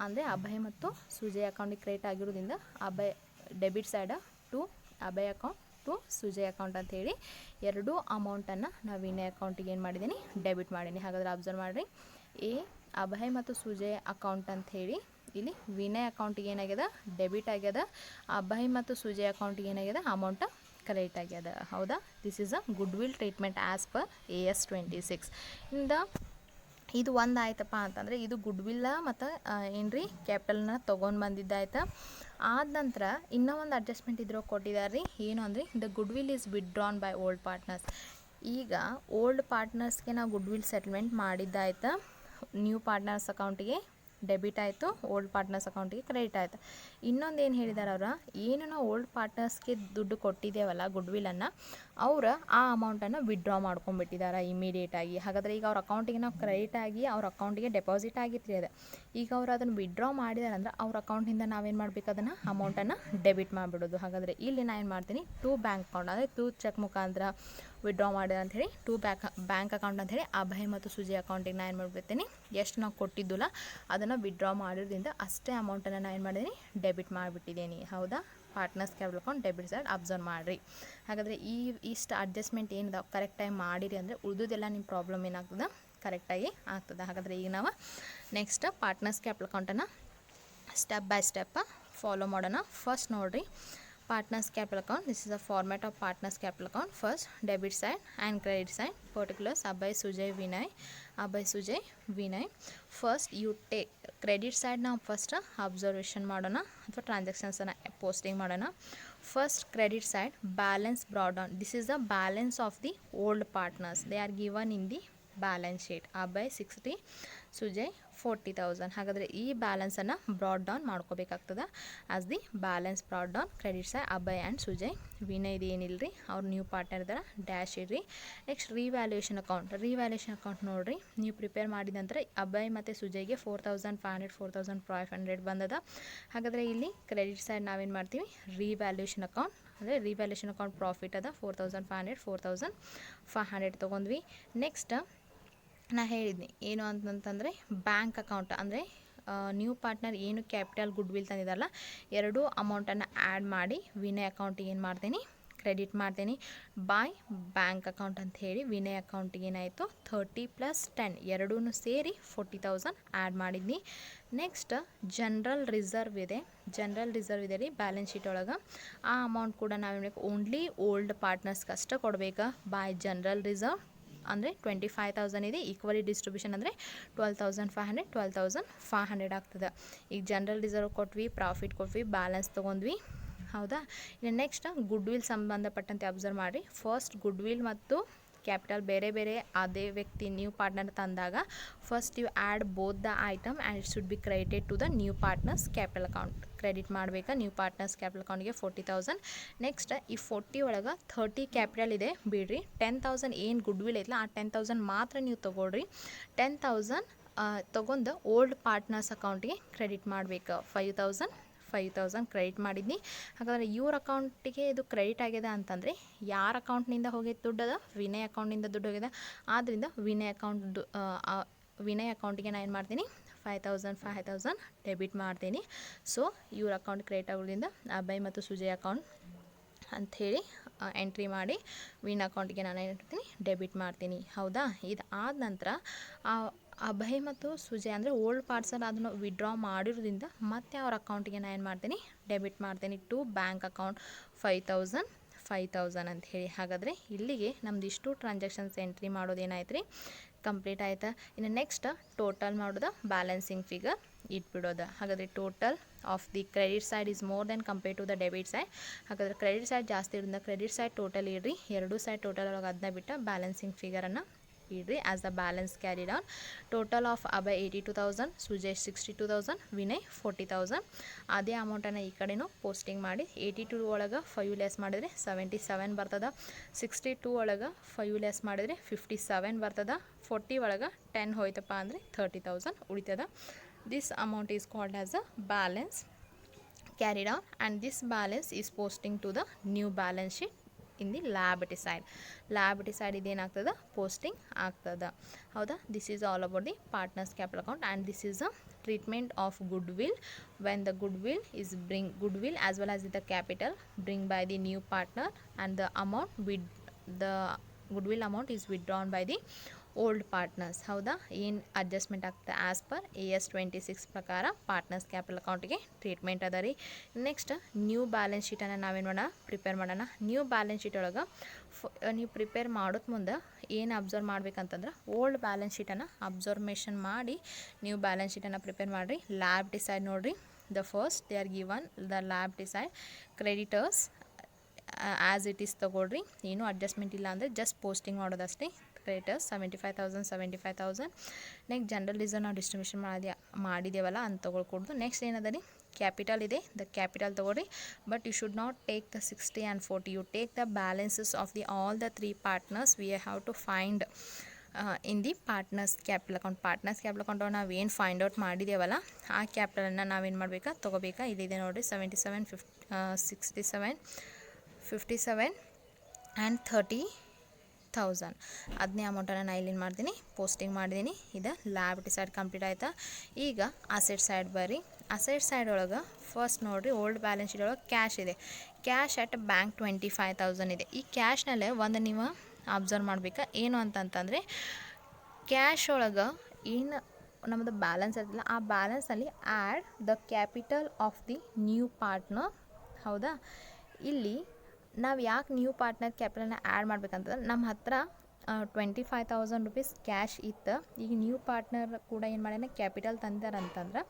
ಅಂದರೆ ಅಭಯ್ ಮತ್ತು ಸುಜಯ್ ಅಕೌಂಟಿಗೆ ಕ್ರೆಡಿಟ್ ಆಗಿರೋದ್ರಿಂದ Abhay debit side to Abhay account to Sujay account ಅಂತ ಹೇಳಿ ಎರಡೂ ಅಮೌಂಟನ್ನು ನಾವು ವಿನಯ್ ಅಕೌಂಟಿಗೆ ಏನು ಮಾಡಿದ್ದೀನಿ, ಡೆಬಿಟ್ ಮಾಡೀನಿ. ಹಾಗಾದರೆ ಅಬ್ಸರ್ವ್ ಮಾಡಿರಿ, ಅಭಯ್ ಮತ್ತು ಸುಜಯ್ ಅಕೌಂಟ್ ಅಂತ ಹೇಳಿ ಇಲ್ಲಿ ವಿನಯ್ ಅಕೌಂಟಿಗೆ ಏನಾಗ್ಯದ, ಡೆಬಿಟ್ ಆಗ್ಯದ. ಅಭಯ್ ಮತ್ತು ಸುಜಯ್ ಅಕೌಂಟಿಗೆ ಏನಾಗ್ಯದ, ಅಮೌಂಟ್ ಕ್ರೆಡಿಟ್ ಆಗ್ಯದ. ಹೌದಾ, this is a goodwill treatment as per AS 26 ಇಂದ. ಇದು ಒಂದು ಆಯ್ತಪ್ಪ ಅಂತಂದರೆ ಇದು ಗುಡ್ ವಿಲ್ಲ ಮತ್ತು ಏನ್ರಿ ಕ್ಯಾಪಿಟಲ್ನ ತೊಗೊಂಡು ಬಂದಿದ್ದಾಯ್ತು. ಆದ ನಂತರ ಇನ್ನೂ ಒಂದು ಅಡ್ಜಸ್ಟ್ಮೆಂಟ್ ಇದ್ರೂ ಕೊಟ್ಟಿದ್ದಾರೆ ರೀ. ಏನು ಅಂದರೆ the goodwill is withdrawn by old partners. ಈಗ ಓಲ್ಡ್ ಪಾರ್ಟ್ನರ್ಸ್ಗೆ ನಾವು ಗುಡ್ ವಿಲ್ ಸೆಟ್ಲ್ಮೆಂಟ್ ಮಾಡಿದ್ದಾಯ್ತು, ನ್ಯೂ ಪಾರ್ಟ್ನರ್ಸ್ ಅಕೌಂಟಿಗೆ ಡೆಬಿಟ್ ಆಯಿತು, ಓಲ್ಡ್ ಪಾರ್ಟ್ನರ್ಸ್ ಅಕೌಂಟಿಗೆ ಕ್ರೆಡಿಟ್ ಆಯಿತು. ಇನ್ನೊಂದು ಏನು ಹೇಳಿದ್ದಾರೆ ಅವ್ರು, ಏನು ನಾವು ಓಲ್ಡ್ ಪಾರ್ಟ್ನರ್ಸ್ಗೆ ದುಡ್ಡು ಕೊಟ್ಟಿದ್ದೇವಲ್ಲ ಗುಡ್ ವಿಲ್ಲನ್ನು, ಅವ್ರು ಆ ಅಮೌಂಟನ್ನು ವಿಡ್ಡ್ರಾ ಮಾಡ್ಕೊಂಡ್ಬಿಟ್ಟಿದ್ದಾರೆ ಇಮಿಡಿಯೇಟಾಗಿ. ಹಾಗಾದರೆ ಈಗ ಅವ್ರ ಅಕೌಂಟಿಗೆ ನಾವು ಕ್ರೆಡಿಟ್ ಆಗಿ ಅವ್ರ ಅಕೌಂಟಿಗೆ ಡೆಪಾಸಿಟ್ ಆಗಿತ್ತು ರೀ ಅದು. ಈಗ ಅವ್ರು ಅದನ್ನು ವಿಡ್ಡ್ರಾ ಮಾಡಿದಾರೆ ಅಂದ್ರೆ ಅವ್ರ ಅಕೌಂಟಿಂದ ನಾವೇನು ಮಾಡಬೇಕು, ಅದನ್ನು ಅಮೌಂಟನ್ನು ಡೆಬಿಟ್ ಮಾಡಿಬಿಡೋದು. ಹಾಗಾದರೆ ಇಲ್ಲಿ ನಾನು ಏನು ಮಾಡ್ತೀನಿ, ಟು ಬ್ಯಾಂಕ್ ಅಕೌಂಟ್ ಅಂದರೆ ಟು ಚೆಕ್ ಮುಖಾಂತರ ವಿಡ್ಡ್ರಾ ಮಾಡಿದೆ ಅಂಥೇಳಿ ಟು ಬ್ಯಾಂಕ್ ಅಕೌಂಟ್ ಅಂಥೇಳಿ ಅಭಯ್ ಮತ್ತು ಸುಜಯ್ ಅಕೌಂಟಿಗೆ ನಾನು ಏನು ಮಾಡಿಬಿಡ್ತೀನಿ, ಎಷ್ಟು ನಾವು ಕೊಟ್ಟಿದ್ದಿಲ್ಲ ಅದನ್ನು ವಿಡ್ಡ್ರಾ ಮಾಡಿದ್ರಿಂದ ಅಷ್ಟೇ ಅಮೌಂಟನ್ನು ನಾನು ಏನು ಮಾಡಿದ್ದೀನಿ, ಡೆಬಿಟ್ ಮಾಡಿಬಿಟ್ಟಿದ್ದೀನಿ. ಹೌದಾ, partners capital account debit side observe ಮಾಡಿರಿ. ಹಾಗಾದರೆ ಇಷ್ಟು ಅಡ್ಜಸ್ಟ್ಮೆಂಟ್ ಏನಿದಾವೆ ಕರೆಕ್ಟಾಗಿ ಮಾಡಿರಿ ಅಂದರೆ ಉಳಿದೆಲ್ಲ ನಿಮ್ಮ ಪ್ರಾಬ್ಲಮ್ ಏನಾಗ್ತದೆ, ಕರೆಕ್ಟಾಗಿ ಆಗ್ತದೆ. ಹಾಗಾದರೆ ಈಗ ನಾವು ನೆಕ್ಸ್ಟ್ ಪಾರ್ಟ್ನರ್ಸ್ ಕ್ಯಾಪಿಟಲ್ ಅಕೌಂಟನ್ನು ಸ್ಟೆಪ್ ಬೈ ಸ್ಟೆಪ್ ಫಾಲೋ ಮಾಡೋಣ. ಫಸ್ಟ್ ನೋಡಿರಿ, partners capital account. This is a format of partners capital account. First debit side and credit side, particulars Abhay Sujay Vinay. First you take credit side. Now first observation ಮಾಡೋಣ ಅಥವಾ ಟ್ರಾನ್ಸಾಕ್ಷನ್ಸ್ ಅನ್ನು ಪೋಸ್ಟಿಂಗ್ ಮಾಡೋಣ. First credit side, balance brought down. This is the balance of the old partners. They are given in the balance sheet. Abhay 60, Sujay 40,000. ಹಾಗಾದರೆ ಈ ಬ್ಯಾಲೆನ್ಸನ್ನು ಬ್ರಾಡ್ ಡೌನ್ ಮಾಡ್ಕೋಬೇಕಾಗ್ತದೆ. As the balance brought down credit side Abhay and Sujay. Vinay ಏನಿಲ್ಲ ರೀ, ಅವ್ರು ನ್ಯೂ ಪಾರ್ಟ್ನರ್ ಇದ್ದಾರೆ, ಡ್ಯಾಶ್ ಇಡ್ರಿ. ನೆಕ್ಸ್ಟ್ ರಿವ್ಯಾಲ್ಯೂಯೇಷನ್ ಅಕೌಂಟ್ ನೋಡಿರಿ, ನೀವು ಪ್ರಿಪೇರ್ ಮಾಡಿದ ನಂತರ ಅಭಯ್ ಮತ್ತು ಸುಜಯ್ಗೆ 4,500 4,500 ಬಂದದ. ಹಾಗಾದರೆ ಇಲ್ಲಿ ಕ್ರೆಡಿಟ್ ಸೈಡ್ ನಾವೇನು ಮಾಡ್ತೀವಿ, ರಿವ್ಯಾಲ್ಯೂಯೇಷನ್ ಅಕೌಂಟ್ ಅಂದರೆ ರಿವ್ಯಾಲ್ಯೂಯೇಷನ್ ಅಕೌಂಟ್ ಪ್ರಾಫಿಟ್ ಅದ 4,500 4,500 ತೊಗೊಂಡ್ವಿ. ನೆಕ್ಸ್ಟ್ ನಾ ಹೇಳಿದ್ನಿ ಏನು ಅಂತಂತಂದರೆ ಬ್ಯಾಂಕ್ ಅಕೌಂಟ್ ಅಂದರೆ ನ್ಯೂ ಪಾರ್ಟ್ನರ್ ಏನು ಕ್ಯಾಪಿಟಲ್ ಗುಡ್ ವಿಲ್ ತಂದಿದ್ದಾರಲ್ಲ ಎರಡೂ ಅಮೌಂಟನ್ನು ಆ್ಯಡ್ ಮಾಡಿ ವಿನಯ್ ಅಕೌಂಟಿಗೆ ಏನು ಮಾಡ್ತೀನಿ, ಕ್ರೆಡಿಟ್ ಮಾಡ್ತೀನಿ. ಬಾಯ್ ಬ್ಯಾಂಕ್ ಅಕೌಂಟ್ ಅಂತ ಹೇಳಿ ವಿನಯ್ ಅಕೌಂಟಿಗೆ ಏನಾಯಿತು 30 + 10 ಎರಡೂ ಸೇರಿ 40,000 ಆ್ಯಡ್ ಮಾಡಿದ್ನಿ. ನೆಕ್ಸ್ಟ್ ಜನರಲ್ ರಿಸರ್ವ್ ಇದೆ ರೀ ಬ್ಯಾಲೆನ್ಸ್ ಶೀಟ್ ಒಳಗೆ. ಆ ಅಮೌಂಟ್ ಕೂಡ ನಾವೇನು ಓನ್ಲಿ ಓಲ್ಡ್ ಪಾರ್ಟ್ನರ್ಸ್ಗೆ ಅಷ್ಟೇ ಕೊಡಬೇಕಾ. ಬಾಯ್ ಜನರಲ್ ರಿಸರ್ವ್ ಅಂದರೆ 25,000 ಇದೆ, ಈಕ್ವಲಿ ಡಿಸ್ಟ್ರಿಬ್ಯೂಷನ್ ಅಂದರೆ 12,500 12,500 ಆಗ್ತದೆ. ಈಗ ಜನರಲ್ ರಿಸರ್ವ್ ಕೊಟ್ವಿ, ಪ್ರಾಫಿಟ್ ಕೊಟ್ವಿ, ಬ್ಯಾಲೆನ್ಸ್ ತೊಗೊಂಡ್ವಿ. ಹೌದಾ, ಇನ್ನು ನೆಕ್ಸ್ಟ್ ಗುಡ್ ವಿಲ್ ಸಂಬಂಧಪಟ್ಟಂತೆ ಅಬ್ಸರ್ವ್ ಮಾಡಿರಿ. ಫಸ್ಟ್ ಗುಡ್ ವಿಲ್ ಮತ್ತು ಕ್ಯಾಪಿಟಲ್ ಬೇರೆ ಬೇರೆ ಅದೇ ವ್ಯಕ್ತಿ ನ್ಯೂ ಪಾರ್ಟ್ನರ್ ತಂದಾಗ first you add both the item and it should be credited to the new partners capital account. Credit ಮಾಡಬೇಕಾ ನ್ಯೂ ಪಾರ್ಟ್ನರ್ಸ್ ಕ್ಯಾಪಿಟಲ್ ಅಕೌಂಟ್ಗೆ 40,000. ನೆಕ್ಸ್ಟ್ ಈ 40 ಒಳಗೆ 30 ಕ್ಯಾಪಿಟಲ್ ಇದೆ ಬಿಡ್ರಿ. 10,000 ಏನು ಗುಡ್ ವಿಲ್ ಐತಲ್ಲ ಆ 10,000 ಮಾತ್ರ ನೀವು ತೊಗೊಳ್ರಿ. 10,000 ತೊಗೊಂಡು ಓಲ್ಡ್ ಪಾರ್ಟ್ನರ್ಸ್ ಅಕೌಂಟಿಗೆ ಕ್ರೆಡಿಟ್ ಮಾಡಬೇಕು. 5,000 ಕ್ರೆಡಿಟ್ ಮಾಡಿದ್ನಿ. ಹಾಗಾದರೆ ಇವ್ರ ಅಕೌಂಟಿಗೆ ಇದು ಕ್ರೆಡಿಟ್ ಆಗ್ಯದ ಅಂತಂದರೆ ಯಾರ ಅಕೌಂಟ್ನಿಂದ ಹೋಗಿದ್ದು ದುಡ್ಡು ಅದ, ವಿನಯ್ ಅಕೌಂಟಿಂದ ದುಡ್ಡು ಹೋಗಿದೆ. ಆದ್ದರಿಂದ ವಿನಯ್ ಅಕೌಂಟಿಗೆ ನಾನು ಏನು ಮಾಡ್ತೀನಿ 5,000 ಡೆಬಿಟ್ ಮಾಡ್ತೀನಿ. ಸೊ ಇವ್ರ ಅಕೌಂಟ್ ಕ್ರೆಡಿಟ್ ಆಗೋದ್ರಿಂದ ಅಭಯ್ ಮತ್ತು ಸುಜಯ್ ಅಕೌಂಟ್ ಅಂಥೇಳಿ ಎಂಟ್ರಿ ಮಾಡಿ ವಿನ್ ಅಕೌಂಟಿಗೆ ನಾನು ಏನಿರ್ತೀನಿ ಡೆಬಿಟ್ ಮಾಡ್ತೀನಿ. ಹೌದಾ, ಇದು ಆದ ನಂತರ ಅಭಯ್ ಮತ್ತು ಸುಜಯ್ ಅಂದರೆ ಓಲ್ಡ್ ಪಾರ್ಟ್ಸಲ್ಲಿ ಅದನ್ನು ವಿಡ್ರಾ ಮಾಡಿರೋದ್ರಿಂದ ಮತ್ತೆ ಅವ್ರ ಅಕೌಂಟಿಗೆ ನಾನು ಏನು ಮಾಡ್ತೀನಿ ಡೆಬಿಟ್ ಮಾಡ್ತೀನಿ ಟು ಬ್ಯಾಂಕ್ ಅಕೌಂಟ್ 5,000 ಅಂತ ಹೇಳಿ. ಹಾಗಾದರೆ ಇಲ್ಲಿಗೆ ನಮ್ದು ಇಷ್ಟು ಟ್ರಾನ್ಸಾಕ್ಷನ್ಸ್ ಎಂಟ್ರಿ ಮಾಡೋದೇನಾಯ್ತು ರೀ ಕಂಪ್ಲೀಟ್ ಆಯಿತಾ. ಇನ್ನು ನೆಕ್ಸ್ಟ್ ಟೋಟಲ್ ಮಾಡೋದು ಬ್ಯಾಲೆನ್ಸಿಂಗ್ ಫಿಗರ್ ಇಟ್ಬಿಡೋದು. ಹಾಗಾದರೆ total of the credit side is more than compare to the debit side. ಹಾಗಾದರೆ ಕ್ರೆಡಿಟ್ ಸೈಡ್ ಜಾಸ್ತಿ ಇರೋದ್ರಿಂದ ಕ್ರೆಡಿಟ್ ಸೈಡ್ ಟೋಟಲ್ ಇಡ್ರಿ, ಎರಡು ಸೈಡ್ ಟೋಟಲ್ ಒಳಗೆ ಅದನ್ನ ಬಿಟ್ಟು ಬ್ಯಾಲೆನ್ಸಿಂಗ್ ಫಿಗರನ್ನು ಇಡ್ರಿ as the balance carry down. Total of Abhay 82,000, Sujay 62,000, Vinay 40,000. ಅದೇ ಅಮೌಂಟನ್ನು ಈ ಕಡೆನೂ ಪೋಸ್ಟಿಂಗ್ ಮಾಡಿ 82 ಒಳಗೆ 5 ಲೆಸ್ ಮಾಡಿದರೆ 77 ಬರ್ತದೆ, 62 ಒಳಗೆ 5 ಲೆಸ್ ಮಾಡಿದರೆ 57 ಬರ್ತದೆ, 40 ಒಳಗೆ 10 ಹೋಯ್ತಪ್ಪ ಅಂದರೆ 30,000 ಉಳಿತದ. This amount is called as a balance carried on, and this balance is posting to the new balance sheet in the liability side. Liability side ಇದೇನಾಗ್ತದೆ posting ಆಗ್ತದೆ. ಹೌದಾ, this is all about the partners capital account, and this is a treatment of goodwill when the goodwill is goodwill as well as the capital bring by the new partner, and the amount with the goodwill amount is withdrawn by the old partners. ಹೌದಾ, ಏನು ಅಡ್ಜಸ್ಟ್ಮೆಂಟ್ ಆಗ್ತದೆ ಆ್ಯಸ್ ಪರ್ AS 26 ಪ್ರಕಾರ ಪಾರ್ಟ್ನರ್ಸ್ ಕ್ಯಾಪಿಟಲ್ ಅಕೌಂಟಿಗೆ ಟ್ರೀಟ್ಮೆಂಟ್ ಅದ ರೀ. ನೆಕ್ಸ್ಟ್ ನ್ಯೂ ಬ್ಯಾಲೆನ್ಸ್ ಶೀಟನ್ನು ನಾವೇನು ಮಾಡೋಣ ಪ್ರಿಪೇರ್ ಮಾಡೋಣ. ನ್ಯೂ ಬ್ಯಾಲೆನ್ಸ್ ಶೀಟ್ ಒಳಗೆ ನೀವು ಪ್ರಿಪೇರ್ ಮಾಡೋದು ಮುಂದೆ ಏನು ಅಬ್ಸರ್ವ್ ಮಾಡ್ಬೇಕಂತಂದ್ರೆ ಓಲ್ಡ್ ಬ್ಯಾಲೆನ್ಸ್ ಶೀಟನ್ನು ಅಬ್ಸರ್ವೇಷನ್ ಮಾಡಿ ನ್ಯೂ ಬ್ಯಾಲೆನ್ಸ್ ಶೀಟನ್ನು ಪ್ರಿಪೇರ್ ಮಾಡಿರಿ. ಲ್ಯಾಬಿಲಿಟಿ ಸೈಡ್ ನೋಡಿರಿ, the first they are given the liability side creditors as it is ತೊಗೊಳ್ರಿ, ಏನೂ ಅಡ್ಜಸ್ಟ್ಮೆಂಟ್ ಇಲ್ಲ ಅಂದರೆ ಜಸ್ಟ್ ಪೋಸ್ಟಿಂಗ್ ಮಾಡೋದಷ್ಟೇ. ಕ್ರೆಡಿಟರ್ಸ್ 75,000. ನೆಕ್ಸ್ಟ್ ಜನರಲ್ ರಿಸರ್ವ್ ನಾವು ಡಿಸ್ಟ್ರಿಬ್ಯೂಷನ್ ಮಾಡಿದ್ದೇವಲ್ಲ ಅಂತ ತೊಗೊಳ್ಕೊಡ್ದು. ನೆಕ್ಸ್ಟ್ ಏನದ ರೀ ಕ್ಯಾಪಿಟಲ್ ಇದೆ, ದ ಕ್ಯಾಪಿಟಲ್ ತೊಗೊಳ್ರಿ, but you should not take the 60 and 40, you take the balances of the all the 3 partners we have to find in the partners capital account. Partners capital account ನಾವೇನು ಫೈಂಡ್ ಔಟ್ ಮಾಡಿದ್ದೇವಲ್ಲ ಆ ಕ್ಯಾಪಿಟಲನ್ನು ನಾವೇನು ಮಾಡಬೇಕಾ ತೊಗೋಬೇಕಾ. ಇಲ್ಲಿದೆ ನೋಡಿರಿ 77, 67, 57 and 30,000. ಅದನ್ನೇ ಅಮೌಂಟನ್ನು ನಾನು ಇಲ್ಲೇನು ಮಾಡ್ತೀನಿ ಪೋಸ್ಟಿಂಗ್ ಮಾಡಿದ್ದೀನಿ. ಇದು ಲ್ಯಾಬಿಲಿಟಿ ಸೈಡ್ ಕಂಪ್ಲೀಟ್ ಆಯಿತಾ. ಈಗ ಅಸೆಟ್ ಸೈಡ್ ಬರ್ರಿ. ಅಸೆಟ್ ಸೈಡ್ ಒಳಗೆ ಫಸ್ಟ್ ನೋಡಿರಿ ಓಲ್ಡ್ ಬ್ಯಾಲೆನ್ಸ್ ಶೀಟ್ ಒಳಗೆ ಕ್ಯಾಶ್ ಇದೆ. ಕ್ಯಾಶ್ ಅಟ್ ಬ್ಯಾಂಕ್ 25,000 ಇದೆ. ಈ ಕ್ಯಾಶ್ನಲ್ಲೇ ಒಂದು ನೀವು ಅಬ್ಸರ್ವ್ ಮಾಡಬೇಕಾ ಏನು ಅಂತಂತಂದರೆ ಕ್ಯಾಶ್ ಒಳಗೆ ಏನು ನಮ್ಮದು ಬ್ಯಾಲೆನ್ಸ್ ಇರ್ತಲ್ಲ ಆ ಬ್ಯಾಲೆನ್ಸಲ್ಲಿ add the capital of the new partner. ಹೌದಾ, ಇಲ್ಲಿ ನಾವು ಯಾಕೆ ನ್ಯೂ ಪಾರ್ಟ್ನರ್ ಕ್ಯಾಪಿಟಲ್ನ ಆ್ಯಡ್ ಮಾಡ್ಬೇಕಂತಂದ್ರೆ ನಮ್ಮ ಹತ್ರ 25,000 rupees ಕ್ಯಾಶ್ ಇತ್ತು. ಈಗ ನ್ಯೂ ಪಾರ್ಟ್ನರ್ ಕೂಡ ಏನು ಮಾಡ್ಯಾನ ಕ್ಯಾಪಿಟಲ್ ತಂದಾರಂತಂದ್ರೆ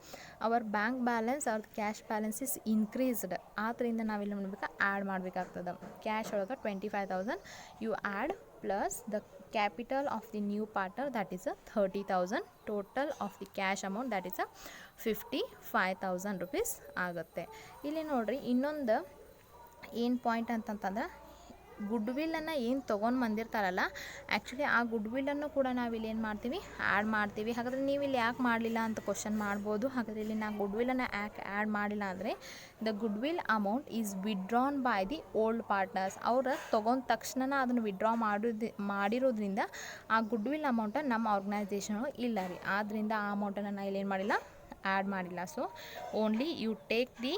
ಅವರ ಬ್ಯಾಂಕ್ ಬ್ಯಾಲೆನ್ಸ್ ಅವ್ರ ಕ್ಯಾಶ್ ಬ್ಯಾಲೆನ್ಸ್ ಇಸ್ ಇನ್ಕ್ರೀಸ್ಡ್. ಆದ್ದರಿಂದ ನಾವಿಲ್ಲಿ ಮಾಡ್ಬೇಕು ಆ್ಯಡ್ ಮಾಡಬೇಕಾಗ್ತದೆ. ಕ್ಯಾಶ್ ಒಳಗೆ 25,000 you add plus the capital of the new partner that is 30,000. Total of the cash amount that is 55,000 rupees ಆಗುತ್ತೆ. ಇಲ್ಲಿ ನೋಡಿರಿ ಇನ್ನೊಂದು ಏನು ಪಾಯಿಂಟ್ ಅಂತಂತಂದ್ರೆ ಗುಡ್ವಿಲ್ಲನ್ನು ಏನು ತೊಗೊಂಡು ಬಂದಿರ್ತಾರಲ್ಲ ಆ್ಯಕ್ಚುಲಿ ಆ ಗುಡ್ವಿಲ್ಲನ್ನು ಕೂಡ ನಾವಿಲ್ಲಿ ಏನು ಮಾಡ್ತೀವಿ ಆ್ಯಡ್ ಮಾಡ್ತೀವಿ. ಹಾಗಾದರೆ ನೀವು ಇಲ್ಲಿ ಯಾಕೆ ಮಾಡಲಿಲ್ಲ ಅಂತ ಕ್ವಶನ್ ಮಾಡ್ಬೋದು. ಹಾಗಾದರೆ ಇಲ್ಲಿ ನಾವು ಗುಡ್ವಿಲ್ಲನ್ನು ಯಾಕೆ ಆ್ಯಡ್ ಮಾಡಿಲ್ಲ ಅಂದರೆ the goodwill amount is withdrawn by the old partners. ಅವ್ರು ತೊಗೊಂಡ ತಕ್ಷಣ ಅದನ್ನು ವಿಡ್ರಾ ಮಾಡಿರೋದ್ರಿಂದ ಆ ಗುಡ್ವಿಲ್ ಅಮೌಂಟ ನಮ್ಮ ಆರ್ಗನೈಸೇಷನ್ ಇಲ್ಲ ರೀ. ಆದ್ದರಿಂದ ಆ ಅಮೌಂಟನ್ನು ನಾನು ಇಲ್ಲಿ ಏನು ಮಾಡಿಲ್ಲ ಆ್ಯಡ್ ಮಾಡಿಲ್ಲ. So only you take the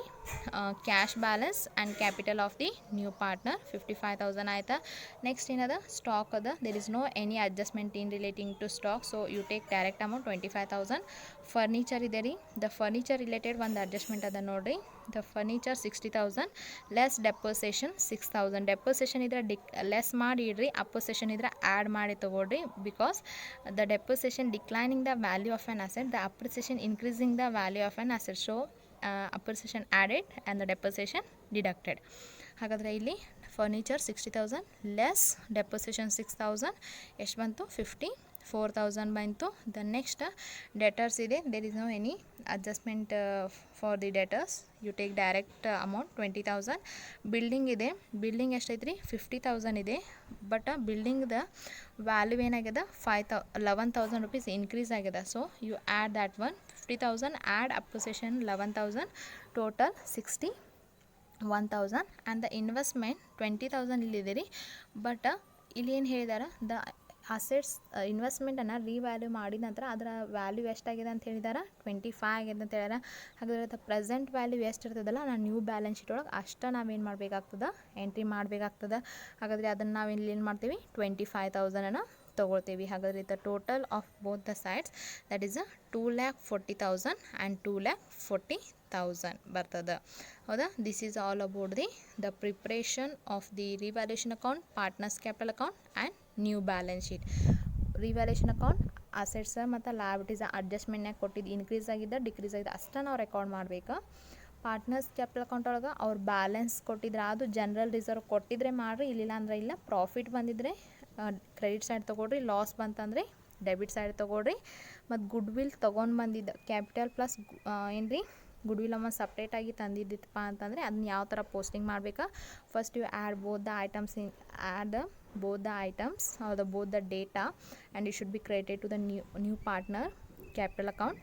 cash balance and capital of the new partner 55,000 ಆಯಿತಾ. ನೆಕ್ಸ್ಟ್ ಏನದ ಸ್ಟಾಕ್ ಅದ, there is no any adjustment in relating to stock, so you take direct amount 25,000. Furniture ಇದೆ ರೀ, ದ ಫರ್ನಿಚರ್ ರಿಲೇಟೆಡ್ ಒಂದು ಅಡ್ಜಸ್ಟ್ಮೆಂಟ್ ಅದ ನೋಡಿರಿ. The furniture 60,000 less depreciation 6,000. Depreciation ಇದ್ರೆ ಲೆಸ್ ಮಾಡಿ ಇಡ್ರಿ, ಅಪೋಸೇಷನ್ ಇದ್ರೆ ಆ್ಯಡ್ ಮಾಡಿ ತೊಗೊಳ್ರಿ. Because the depreciation declining the value of on asset, the appreciation increasing the value of an asset, so appreciation added and the depreciation deducted. ಹಾಗಾದರೆ ಇಲ್ಲಿ ಫರ್ನಿಚರ್ 60,000 ಲೆಸ್ ಡೆಪೋಸಿಷನ್ 6,000 ಎಷ್ಟು ಬಂತು 54,000 ಬಂತು. ದ ನೆಕ್ಸ್ಟ್ ಡೆಟರ್ಸ್ ಇದೆ, there is no any adjustment for the debtors, you take direct amount 20,000. Building ಇದೆ, ಬಿಲ್ಡಿಂಗ್ ಎಷ್ಟೈತೆ ರೀ 50,000 ಇದೆ. ಬಟ್ ಬಿಲ್ಡಿಂಗ್ದ ವ್ಯಾಲ್ಯೂ ಏನಾಗ್ಯದ 11,000 rupees ಇನ್ಕ್ರೀಸ್ ಆಗ್ಯದ. So you add that one 50,000 add opposition 11,000 total 61,000 and the investment 20,000 ಇಲ್ಲಿದೆ ರೀ. ಬಟ್ ಇಲ್ಲಿ ಏನು ಹೇಳಿದಾರೆ ದ ಅಸೆಟ್ಸ್ ಇನ್ವೆಸ್ಟ್ಮೆಂಟನ್ನು ರೀವ್ಯಾಲ್ಯೂ ಮಾಡಿದ ನಂತರ ಅದರ ವ್ಯಾಲ್ಯೂ ಎಷ್ಟಾಗಿದೆ ಅಂತ ಹೇಳಿದಾರೆ 25 ಆಗಿದೆ ಅಂತ ಹೇಳ್ಯಾರ. ಹಾಗಾದ್ರೆ ಪ್ರೆಸೆಂಟ್ ವ್ಯಾಲ್ಯೂ ಎಷ್ಟು ಇರ್ತದಲ್ಲ ನಾನು ನ್ಯೂ ಬ್ಯಾಲೆನ್ಸ್ ಶೀಟ್ ಒಳಗೆ ಅಷ್ಟು ನಾವೇನು ಮಾಡಬೇಕಾಗ್ತದೆ ಎಂಟ್ರಿ ಮಾಡಬೇಕಾಗ್ತದೆ. ಹಾಗಾದರೆ ಅದನ್ನು ನಾವು ಇಲ್ಲಿ ಏನು ಮಾಡ್ತೀವಿ 25,000 ತೊಗೊಳ್ತೀವಿ. ಹಾಗಾದರೆ the total of both the sides that is 2,40,000 and 2,40,000 ಬರ್ತದೆ. ಹೌದಾ, this is all about the preparation of the revaluation account, partners capital account and new balance sheet. Revaluation account assets ಮತ್ತು ಲಯಬಿಲಿಟೀಸ್ ಅಡ್ಜಸ್ಟ್ಮೆಂಟ್ನಾಗ ಕೊಟ್ಟಿದ್ದು ಇನ್ಕ್ರೀಸ್ ಆಗಿದ್ದ ಡಿಕ್ರೀಸ್ ಆಗಿದೆ ಅಷ್ಟೇ ನಾವು ರೆಕಾರ್ಡ್ ಮಾಡಬೇಕು. ಪಾರ್ಟ್ನರ್ಸ್ ಕ್ಯಾಪಿಟಲ್ ಅಕೌಂಟ್ ಒಳಗೆ ಅವ್ರು ಬ್ಯಾಲೆನ್ಸ್ ಕೊಟ್ಟಿದ್ರೆ ಅದು ಜನರಲ್ ರಿಸರ್ವ್ ಕೊಟ್ಟಿದ್ರೆ ಮಾಡಿರಿ, ಇಲ್ಲಿಲ್ಲ ಅಂದ್ರೆ ಇಲ್ಲ. ಪ್ರಾಫಿಟ್ ಬಂದಿದ್ರೆ ಕ್ರೆಡಿಟ್ ಸೈಡ್ ತೊಗೊಳ್ರಿ, ಲಾಸ್ ಬಂತಂದರೆ ಡೆಬಿಟ್ ಸೈಡ್ ತೊಗೊಳ್ರಿ. ಮತ್ತು ಗುಡ್ ವಿಲ್ ತೊಗೊಂಡು ಬಂದಿದ್ದು ಕ್ಯಾಪಿಟಲ್ ಪ್ಲಸ್ ಏನು ರೀ ಗುಡ್ ವಿಲ್ ಅಮೌಂಟ್ ಸಪ್ರೇಟಾಗಿ ತಂದಿದ್ದಿತ್ತಪ್ಪ ಅಂತಂದರೆ ಅದನ್ನ ಯಾವ ಥರ ಪೋಸ್ಟಿಂಗ್ ಮಾಡಬೇಕಾ. First you add both the items both the items or both the data and it should be credited to the new partner capital account,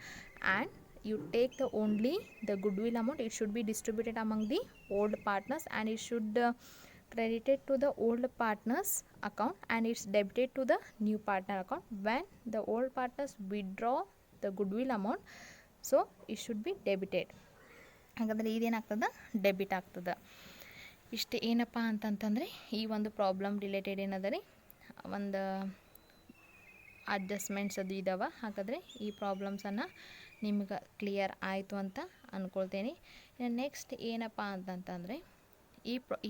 and you take only the goodwill amount. It should be distributed among the old partners and it should credited to the old partners account and it's debited to the new partner account when the old partners withdraw the goodwill amount, so it should be debited. ಹಾಗಾದರೆ ಇದೇನಾಗ್ತದೆ ಡೆಬಿಟ್ ಆಗ್ತದೆ. ಇಷ್ಟು ಏನಪ್ಪ ಅಂತಂತಂದರೆ ಈ ಒಂದು ಪ್ರಾಬ್ಲಮ್ ರಿಲೇಟೆಡ್ ಏನದ ರೀ ಒಂದು ಅಡ್ಜಸ್ಟ್ಮೆಂಟ್ಸ್ ಅದು ಇದ್ದಾವೆ. ಹಾಗಾದರೆ ಈ ಪ್ರಾಬ್ಲಮ್ಸನ್ನು ನಿಮ್ಗೆ ಕ್ಲಿಯರ್ ಆಯಿತು ಅಂತ ಅಂದ್ಕೊಳ್ತೇನೆ. ನೆಕ್ಸ್ಟ್ ಏನಪ್ಪ ಅಂತಂತಂದರೆ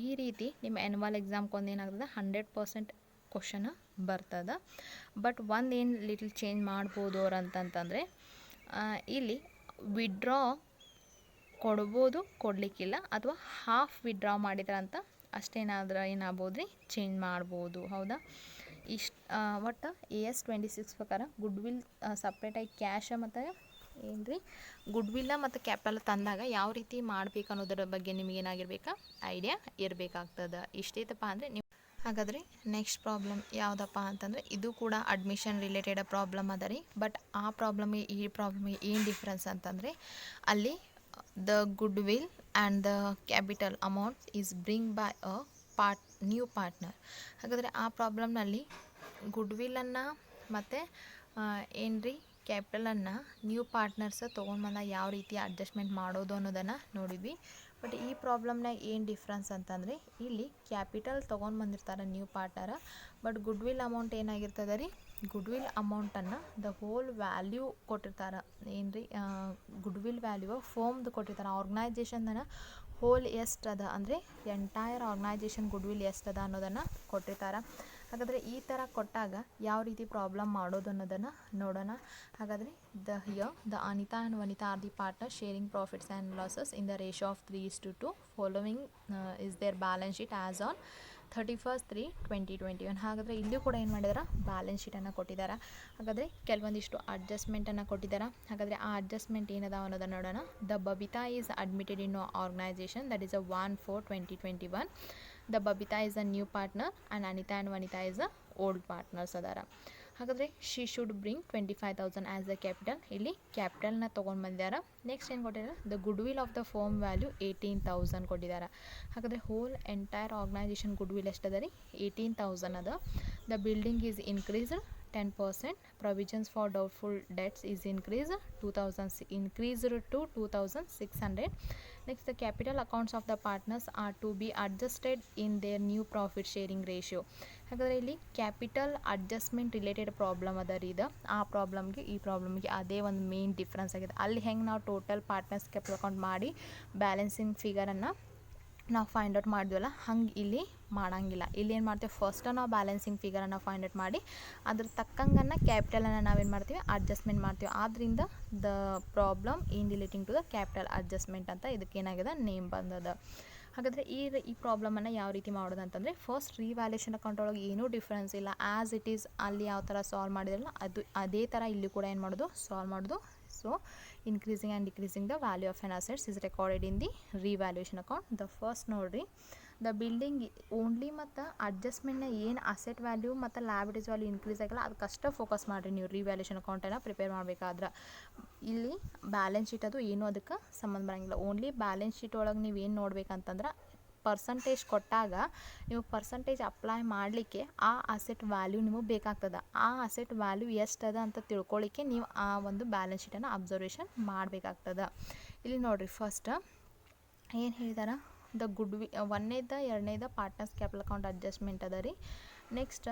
ಈ ರೀತಿ ನಿಮ್ಮ ಆ್ಯನ್ಯುವಲ್ ಎಕ್ಸಾಮ್ಗೆ ಏನಾಗ್ತದೆ 100% ಕ್ವಶನ್ ಬರ್ತದೆ. ಬಟ್ ಒಂದು ಏನು ಲಿಟಲ್ ಚೇಂಜ್ ಮಾಡ್ಬೋದು ಅವ್ರು ಅಂತಂತಂದರೆ ಇಲ್ಲಿ ವಿಡ್ರಾ ಕೊಡ್ಬೋದು, ಕೊಡಲಿಕ್ಕಿಲ್ಲ, ಅಥವಾ ಹಾಫ್ ವಿಡ್ರಾ ಮಾಡಿದ್ರ ಅಂತ ಅಷ್ಟೇನಾದ್ರೆ ಏನಾಗ್ಬೋದು ರೀ ಚೇಂಜ್ ಮಾಡ್ಬೋದು. ಹೌದಾ, ಇಷ್ಟು ಒಟ್ಟು AS26 ಪ್ರಕಾರ ಗುಡ್ ವಿಲ್ ಸಪ್ರೇಟಾಗಿ ಕ್ಯಾಶ ಮತ್ತು ಏನು ರೀ ಗುಡ್ ವಿಲ್ಲ ಮತ್ತು ಕ್ಯಾಪಿಟಲ್ ತಂದಾಗ ಯಾವ ರೀತಿ ಮಾಡ್ಬೇಕು ಅನ್ನೋದರ ಬಗ್ಗೆ ನಿಮಗೇನಾಗಿರ್ಬೇಕಾ ಐಡಿಯಾ ಇರಬೇಕಾಗ್ತದೆ. ಇಷ್ಟೈತಪ್ಪ ಅಂದರೆ ನೀವು. ಹಾಗಾದರೆ ನೆಕ್ಸ್ಟ್ ಪ್ರಾಬ್ಲಮ್ ಯಾವುದಪ್ಪ ಅಂತಂದರೆ ಇದು ಕೂಡ ಅಡ್ಮಿಷನ್ ರಿಲೇಟೆಡ್ ಪ್ರಾಬ್ಲಮ್ ಅದ ರೀ. ಬಟ್ ಆ ಪ್ರಾಬ್ಲಮಿಗೆ ಈ ಪ್ರಾಬ್ಲಮಿಗೆ ಏನು ಡಿಫ್ರೆನ್ಸ್ ಅಂತಂದರೆ ಅಲ್ಲಿ the goodwill and the capital amount is bring by a new partner. ಹಾಗಾದರೆ ಆ ಪ್ರಾಬ್ಲಮ್ನಲ್ಲಿ ಗುಡ್ವಿಲ್ಲನ್ನು ಮತ್ತು ಏನು ರೀ ಕ್ಯಾಪಿಟಲನ್ನು ನ್ಯೂ ಪಾರ್ಟ್ನರ್ಸ್ ತೊಗೊಂಡು ಬಂದಾಗ ಯಾವ ರೀತಿ ಅಡ್ಜಸ್ಟ್ಮೆಂಟ್ ಮಾಡೋದು ಅನ್ನೋದನ್ನು ನೋಡಿದ್ವಿ. ಬಟ್ ಈ ಪ್ರಾಬ್ಲಮ್ನಾಗ ಏನು ಡಿಫ್ರೆನ್ಸ್ ಅಂತಂದರೆ ಇಲ್ಲಿ ಕ್ಯಾಪಿಟಲ್ ತೊಗೊಂಡು ಬಂದಿರ್ತಾರೆ ನ್ಯೂ ಪಾರ್ಟ್ನರ, ಬಟ್ ಗುಡ್ವಿಲ್ ಅಮೌಂಟ್ ಏನಾಗಿರ್ತದೆ ರೀ ಗುಡ್ವಿಲ್ ಅಮೌಂಟನ್ನು ದ ಹೋಲ್ ವ್ಯಾಲ್ಯೂ ಕೊಟ್ಟಿರ್ತಾರೆ. ಏನು ರೀ ಗುಡ್ವಿಲ್ ವ್ಯಾಲ್ಯೂ ಫೋಮ್ದು ಕೊಟ್ಟಿರ್ತಾರೆ. ಆರ್ಗನೈಜೇಷನ್ನ ಹೋಲ್ ಎಷ್ಟು ಅದ ಅಂದರೆ ಎಂಟೈರ್ ಆರ್ಗನೈಜೇಷನ್ ಗುಡ್ವಿಲ್ ಎಷ್ಟು ಅದ ಅನ್ನೋದನ್ನು ಕೊಟ್ಟಿರ್ತಾರೆ. ಹಾಗಾದರೆ ಈ ಥರ ಕೊಟ್ಟಾಗ ಯಾವ ರೀತಿ ಪ್ರಾಬ್ಲಮ್ ಮಾಡೋದು ಅನ್ನೋದನ್ನು ನೋಡೋಣ. ಹಾಗಾದರೆ the Anita and Vanita are the partner sharing profits and losses in the ratio of 3:2 following is their balance sheet as on 31/3/2021. ಹಾಗಾದರೆ ಇಲ್ಲೂ ಕೂಡ ಏನು ಮಾಡಿದಾರೆ ಬ್ಯಾಲೆನ್ಸ್ ಶೀಟನ್ನು ಕೊಟ್ಟಿದ್ದಾರೆ. ಹಾಗಾದರೆ ಕೆಲವೊಂದಿಷ್ಟು ಅಡ್ಜಸ್ಟ್ಮೆಂಟನ್ನು ಕೊಟ್ಟಿದ್ದಾರೆ. ಹಾಗಾದರೆ ಆ ಅಡ್ಜಸ್ಟ್ಮೆಂಟ್ ಏನದಾವ ಅನ್ನೋದನ್ನು ನೋಡೋಣ. The Babita is admitted in organisation that is 1/4/2021. The Babita is a new partner and Anita and Vanita is a old partners ಅದಾರ. ಹಾಗಾದರೆ she should bring 25,000 as the capital. ಇಲ್ಲಿ ಕ್ಯಾಪಿಟಲ್ನ ತೊಗೊಂಡು ಬಂದಿದ್ದಾರೆ. ನೆಕ್ಸ್ಟ್ ಏನು ಕೊಟ್ಟಿದ್ದಾರೆ the goodwill of the firm value 18,000 ಕೊಟ್ಟಿದ್ದಾರೆ. ಹಾಗಾದರೆ whole entire organisation goodwill ಎಷ್ಟದ ರೀ 18,000 ಅದ. The building is increased 10%. Provisions for doubtful debts is increased to 2,600. Next, the capital accounts of the partners are to be adjusted in their new profit sharing ratio. ಹಾಗಾದರೆ ಇಲ್ಲಿ ಕ್ಯಾಪಿಟಲ್ ಅಡ್ಜಸ್ಟ್ಮೆಂಟ್ ರಿಲೇಟೆಡ್ ಪ್ರಾಬ್ಲಮ್ ಅದ ರೀ ಇದು. ಆ ಪ್ರಾಬ್ಲಮ್ಗೆ ಈ ಪ್ರಾಬ್ಲಮ್ಗೆ ಅದೇ ಒಂದು ಮೇನ್ ಡಿಫ್ರೆನ್ಸ್ ಆಗಿದೆ. ಅಲ್ಲಿ ಹೆಂಗೆ ನಾವು ಟೋಟಲ್ ಪಾರ್ಟ್ನರ್ಸ್ ಕ್ಯಾಪಿಟಲ್ ಅಕೌಂಟ್ ಮಾಡಿ ಬ್ಯಾಲೆನ್ಸಿಂಗ್ ಫಿಗರನ್ನು ನಾವು ಫೈಂಡ್ ಔಟ್ ಮಾಡಿದ್ವಲ್ಲ ಹಂಗೆ ಇಲ್ಲಿ ಮಾಡೋಂಗಿಲ್ಲ. ಇಲ್ಲಿ ಏನು ಮಾಡ್ತೀವಿ ಫಸ್ಟ್ ನಾವು ಬ್ಯಾಲೆನ್ಸಿಂಗ್ ಫಿಗರನ್ನು ಫೈಂಡ್ ಔಟ್ ಮಾಡಿ ಅದ್ರ ತಕ್ಕಂಗನ್ನು ಕ್ಯಾಪಿಟಲನ್ನು ನಾವೇನು ಮಾಡ್ತೀವಿ ಅಡ್ಜಸ್ಟ್ಮೆಂಟ್ ಮಾಡ್ತೀವಿ. ಆದ್ದರಿಂದ the problem in relating to the capital adjustment ಅಂತ ಇದಕ್ಕೇನಾಗಿದೆ ನೇಮ್ ಬಂದದ. ಹಾಗಾದರೆ ಈ ಪ್ರಾಬ್ಲಮನ್ನು ಯಾವ ರೀತಿ ಮಾಡೋದು ಅಂತಂದರೆ ಫಸ್ಟ್ ರಿವ್ಯಾಲ್ಯೂಷನ್ ಅಕೌಂಟ್ ಒಳಗೆ ಏನೂ ಡಿಫ್ರೆನ್ಸ್ ಇಲ್ಲ. ಆ್ಯಸ್ ಇಟ್ ಈಸ್ ಅಲ್ಲಿ ಯಾವ ಥರ ಸಾಲ್ವ್ ಮಾಡಿದ್ರಲ್ಲ ಅದೇ ಥರ ಇಲ್ಲಿ ಕೂಡ ಏನು ಮಾಡೋದು ಸಾಲ್ವ್ ಮಾಡೋದು. So increasing and decreasing the value of an assets is recorded in the revaluation account. The first ನೋಡ್ರಿ ದ ಬಿಲ್ಡಿಂಗ್ ಓನ್ಲಿ ಮತ್ತು ಅಡ್ಜಸ್ಟ್ಮೆಂಟ್ನ ಏನು ಅಸೆಟ್ ವ್ಯಾಲ್ಯೂ ಮತ್ತು ಲ್ಯಾಬಿಲಿಟೀಸ್ ವ್ಯಾಲ್ಯೂ ಇನ್ಕ್ರೀಸ್ ಆಗಿಲ್ಲ ಅದಕ್ಕಷ್ಟೇ ಫೋಕಸ್ ಮಾಡಿರಿ ನೀವು ರಿವ್ಯಾಲ್ಯೂಷನ್ ಅಕೌಂಟನ್ನು ಪ್ರಿಪೇರ್ ಮಾಡಬೇಕಾದ್ರೆ. ಇಲ್ಲಿ ಬ್ಯಾಲೆನ್ಸ್ ಶೀಟ್ ಅದು ಏನೂ ಅದಕ್ಕೆ ಸಂಬಂಧ ಬರೋಂಗಿಲ್ಲ. ಓನ್ಲಿ ಬ್ಯಾಲೆನ್ಸ್ ಶೀಟ್ ಒಳಗೆ ನೀವು ಏನು ನೋಡ್ಬೇಕಂತಂದ್ರೆ ಪರ್ಸಂಟೇಜ್ ಕೊಟ್ಟಾಗ ನೀವು ಪರ್ಸಂಟೇಜ್ ಅಪ್ಲೈ ಮಾಡಲಿಕ್ಕೆ ಆ ಅಸೆಟ್ ವ್ಯಾಲ್ಯೂ ನಿಮಗೆ ಬೇಕಾಗ್ತದೆ. ಆ ಅಸೆಟ್ ವ್ಯಾಲ್ಯೂ ಎಷ್ಟದ ಅಂತ ತಿಳ್ಕೊಳ್ಳಿಕ್ಕೆ ನೀವು ಆ ಒಂದು ಬ್ಯಾಲೆನ್ಸ್ ಶೀಟನ್ನು ಅಬ್ಸರ್ವೇಷನ್ ಮಾಡಬೇಕಾಗ್ತದೆ. ಇಲ್ಲಿ ನೋಡಿರಿ, ಫಸ್ಟ್ ಏನು ಹೇಳಿದಾರ, ದ ಒಂದನೇದ ಎರಡನೇದ ಪಾರ್ಟ್ನರ್ಸ್ ಕ್ಯಾಪಿಟಲ್ ಅಕೌಂಟ್ ಅಡ್ಜಸ್ಟ್ಮೆಂಟ್ ಅದ ರೀ. ನೆಕ್ಸ್ಟ್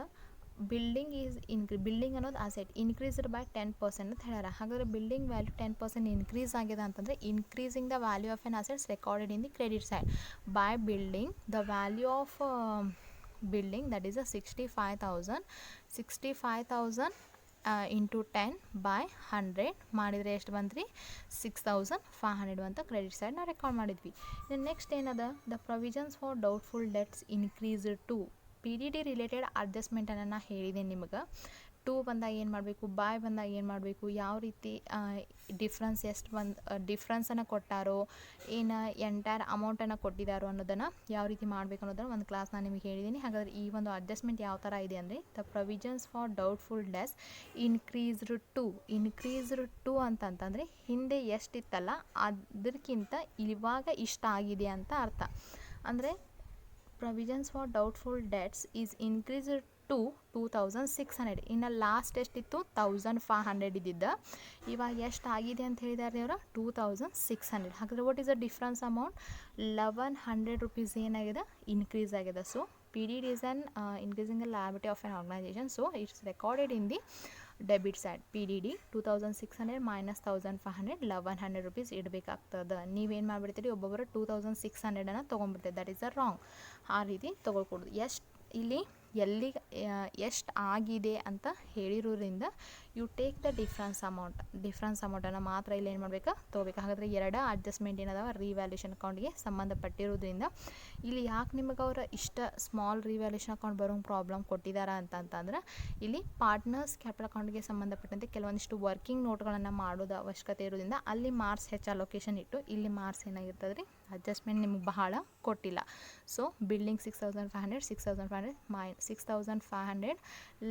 ಬಿಲ್ಡಿಂಗ್ ಅನ್ನೋದು ಅಸೆಟ್ ಇನ್ಕ್ರೀಸ್ಡ್ ಬೈ 10% ಅಂತ ಹೇಳ್ಯಾರ. ಹಾಗಾದರೆ ಬಿಲ್ಡಿಂಗ್ ವ್ಯಾಲ್ಯೂ 10% ಇನ್ಕ್ರೀಸ್ ಆಗಿದೆ ಅಂತಂದರೆ increasing the value of an assets recorded in the credit side by building the value of building that is 65,000 into 10 by 100 ಮಾಡಿದರೆ ಎಷ್ಟು ಬಂತು ರೀ, 6,500 ಅಂತ ಕ್ರೆಡಿಟ್ ಸೈಡ್ನ ರೆಕಾರ್ಡ್ ಮಾಡಿದ್ವಿ. ನೆಕ್ಸ್ಟ್ ಏನದ, the provisions for doubtful debts increased to PDD related ಅಡ್ಜಸ್ಟ್ಮೆಂಟನ್ನು ನಾನು ಹೇಳಿದೆ ನಿಮಗೆ. ಟು ಬಂದಾಗ ಏನು ಮಾಡಬೇಕು, ಬಾಯ್ ಬಂದಾಗ ಏನು ಮಾಡಬೇಕು, ಯಾವ ರೀತಿ ಡಿಫ್ರೆನ್ಸ್ ಡಿಫ್ರೆನ್ಸನ್ನು ಕೊಟ್ಟಾರೋ, ಏನು ಎಂಟೈರ್ ಅಮೌಂಟನ್ನು ಕೊಟ್ಟಿದ್ದಾರೋ ಅನ್ನೋದನ್ನು ಯಾವ ರೀತಿ ಮಾಡಬೇಕು ಅನ್ನೋದನ್ನು ಒಂದು ಕ್ಲಾಸ್ ನಾನು ನಿಮಗೆ ಹೇಳಿದ್ದೀನಿ. ಹಾಗಾದರೆ ಈ ಒಂದು ಅಡ್ಜಸ್ಟ್ಮೆಂಟ್ ಯಾವ ಥರ ಇದೆ ಅಂದರೆ, the provisions for doubtful debts increased to ಅಂತಂತಂದರೆ ಹಿಂದೆ ಎಷ್ಟಿತ್ತಲ್ಲ ಅದಕ್ಕಿಂತ ಇವಾಗ ಇಷ್ಟ ಆಗಿದೆ ಅಂತ ಅರ್ಥ. ಅಂದರೆ provisions for doubtful debts is increased to 2,600. ಇನ್ನು ಲಾಸ್ಟ್ ಎಷ್ಟಿತ್ತು, 1,500 ಇದ್ದಿದ್ದ, ಇವಾಗ ಎಷ್ಟು ಆಗಿದೆ ಅಂತ ಹೇಳಿದಾರೆ ಇವರು, 2,600. ಹಾಗಾದರೆ what is the difference amount, 1,100 rupees ಏನಾಗಿದೆ, ಇನ್ಕ್ರೀಸ್ ಆಗಿದೆ. So PDD is an increasing the liability of an organization, so it's recorded in the debit side. PDD 2,600 minus 1,500 1,100 rupees ಇಡಬೇಕಾಗ್ತದೆ. ನೀವೇನು ಮಾಡಿಬಿಡ್ತೀರಿ, ಒಬ್ಬೊಬ್ಬರು 2,600 ತೊಗೊಂಡ್ಬಿಡ್ತೀರಿ. That is a wrong. ಆ ರೀತಿ ತೊಗೊಳ್ಕೊಡೋದು. ಇಲ್ಲಿ ಎಷ್ಟು ಆಗಿದೆ ಅಂತ ಹೇಳಿರೋದ್ರಿಂದ ಯು ಟೇಕ್ ದ ಡಿಫ್ರೆನ್ಸ್ ಅಮೌಂಟನ್ನು ಮಾತ್ರ ಇಲ್ಲಿ ಏನು ಮಾಡಬೇಕು, ತೊಗೋಬೇಕು. ಹಾಗಾದರೆ ಎರಡು ಅಡ್ಜಸ್ಟ್ಮೆಂಟ್ ಏನದಾವ ರಿವ್ಯಾಲ್ಯೂಷನ್ ಅಕೌಂಟ್ಗೆ ಸಂಬಂಧಪಟ್ಟಿರೋದ್ರಿಂದ ಇಲ್ಲಿ ಯಾಕೆ ನಿಮಗೆ ಅವರು ಇಷ್ಟ ಸ್ಮಾಲ್ ರಿವ್ಯಾಲ್ಯೂಷನ್ ಅಕೌಂಟ್ ಬರೋ ಪ್ರಾಬ್ಲಮ್ ಕೊಟ್ಟಿದ್ದಾರೆ ಅಂತಂದ್ರೆ, ಇಲ್ಲಿ ಪಾರ್ಟ್ನರ್ಸ್ ಕ್ಯಾಪಿಟಲ್ ಅಕೌಂಟ್ಗೆ ಸಂಬಂಧಪಟ್ಟಂತೆ ಕೆಲವೊಂದಿಷ್ಟು ವರ್ಕಿಂಗ್ ನೋಟ್ಗಳನ್ನು ಮಾಡೋದು ಅವಶ್ಯಕತೆ ಇರೋದ್ರಿಂದ ಅಲ್ಲಿ ಮಾರ್ಕ್ಸ್ ಹೆಚ್ಚು ಅಲೋಕೇಶನ್ ಇಟ್ಟು ಇಲ್ಲಿ ಮಾರ್ಕ್ಸ್ ಏನಾಗಿರ್ತದೆ ರೀ, ಅಡ್ಜಸ್ಟ್ಮೆಂಟ್ ನಿಮಗೆ ಬಹಳ ಕೊಟ್ಟಿಲ್ಲ. ಸೊ ಬಿಲ್ಡಿಂಗ್ 6,500 6,500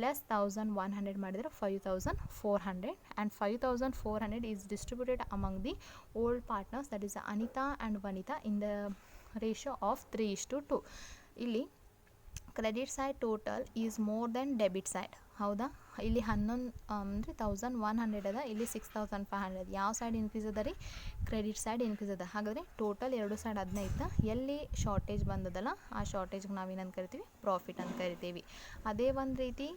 ಲೆಸ್ 1,100 ಮಾಡಿದರೆ 5,400 and 5,400 is distributed among the old partners that is Anita and Vanita in the ratio of 3:2. ಇಲ್ಲಿ credit side total is more than debit side. ಹೌದಾ, ಇಲ್ಲಿ 11 ಅಂದರೆ 1,100 ಅದ, ಇಲ್ಲಿ 6,500. ಯಾವ ಸೈಡ್ ಇನ್ಕ್ರೀಸ್ ಅದ ರೀ, ಕ್ರೆಡಿಟ್ ಸೈಡ್ ಇನ್ಕ್ರೀಸ್ ಅದ. ಹಾಗಾದರೆ ಟೋಟಲ್ ಎರಡು ಸೈಡ್ 15. ಎಲ್ಲಿ ಶಾರ್ಟೇಜ್ ಬಂದದಲ್ಲ ಆ ಶಾರ್ಟೇಜ್ಗೆ ನಾವೇನಂತ ಕರಿತೀವಿ, ಪ್ರಾಫಿಟ್ ಅಂತ ಕರಿತೀವಿ. ಅದೇ ಒಂದು ರೀತಿ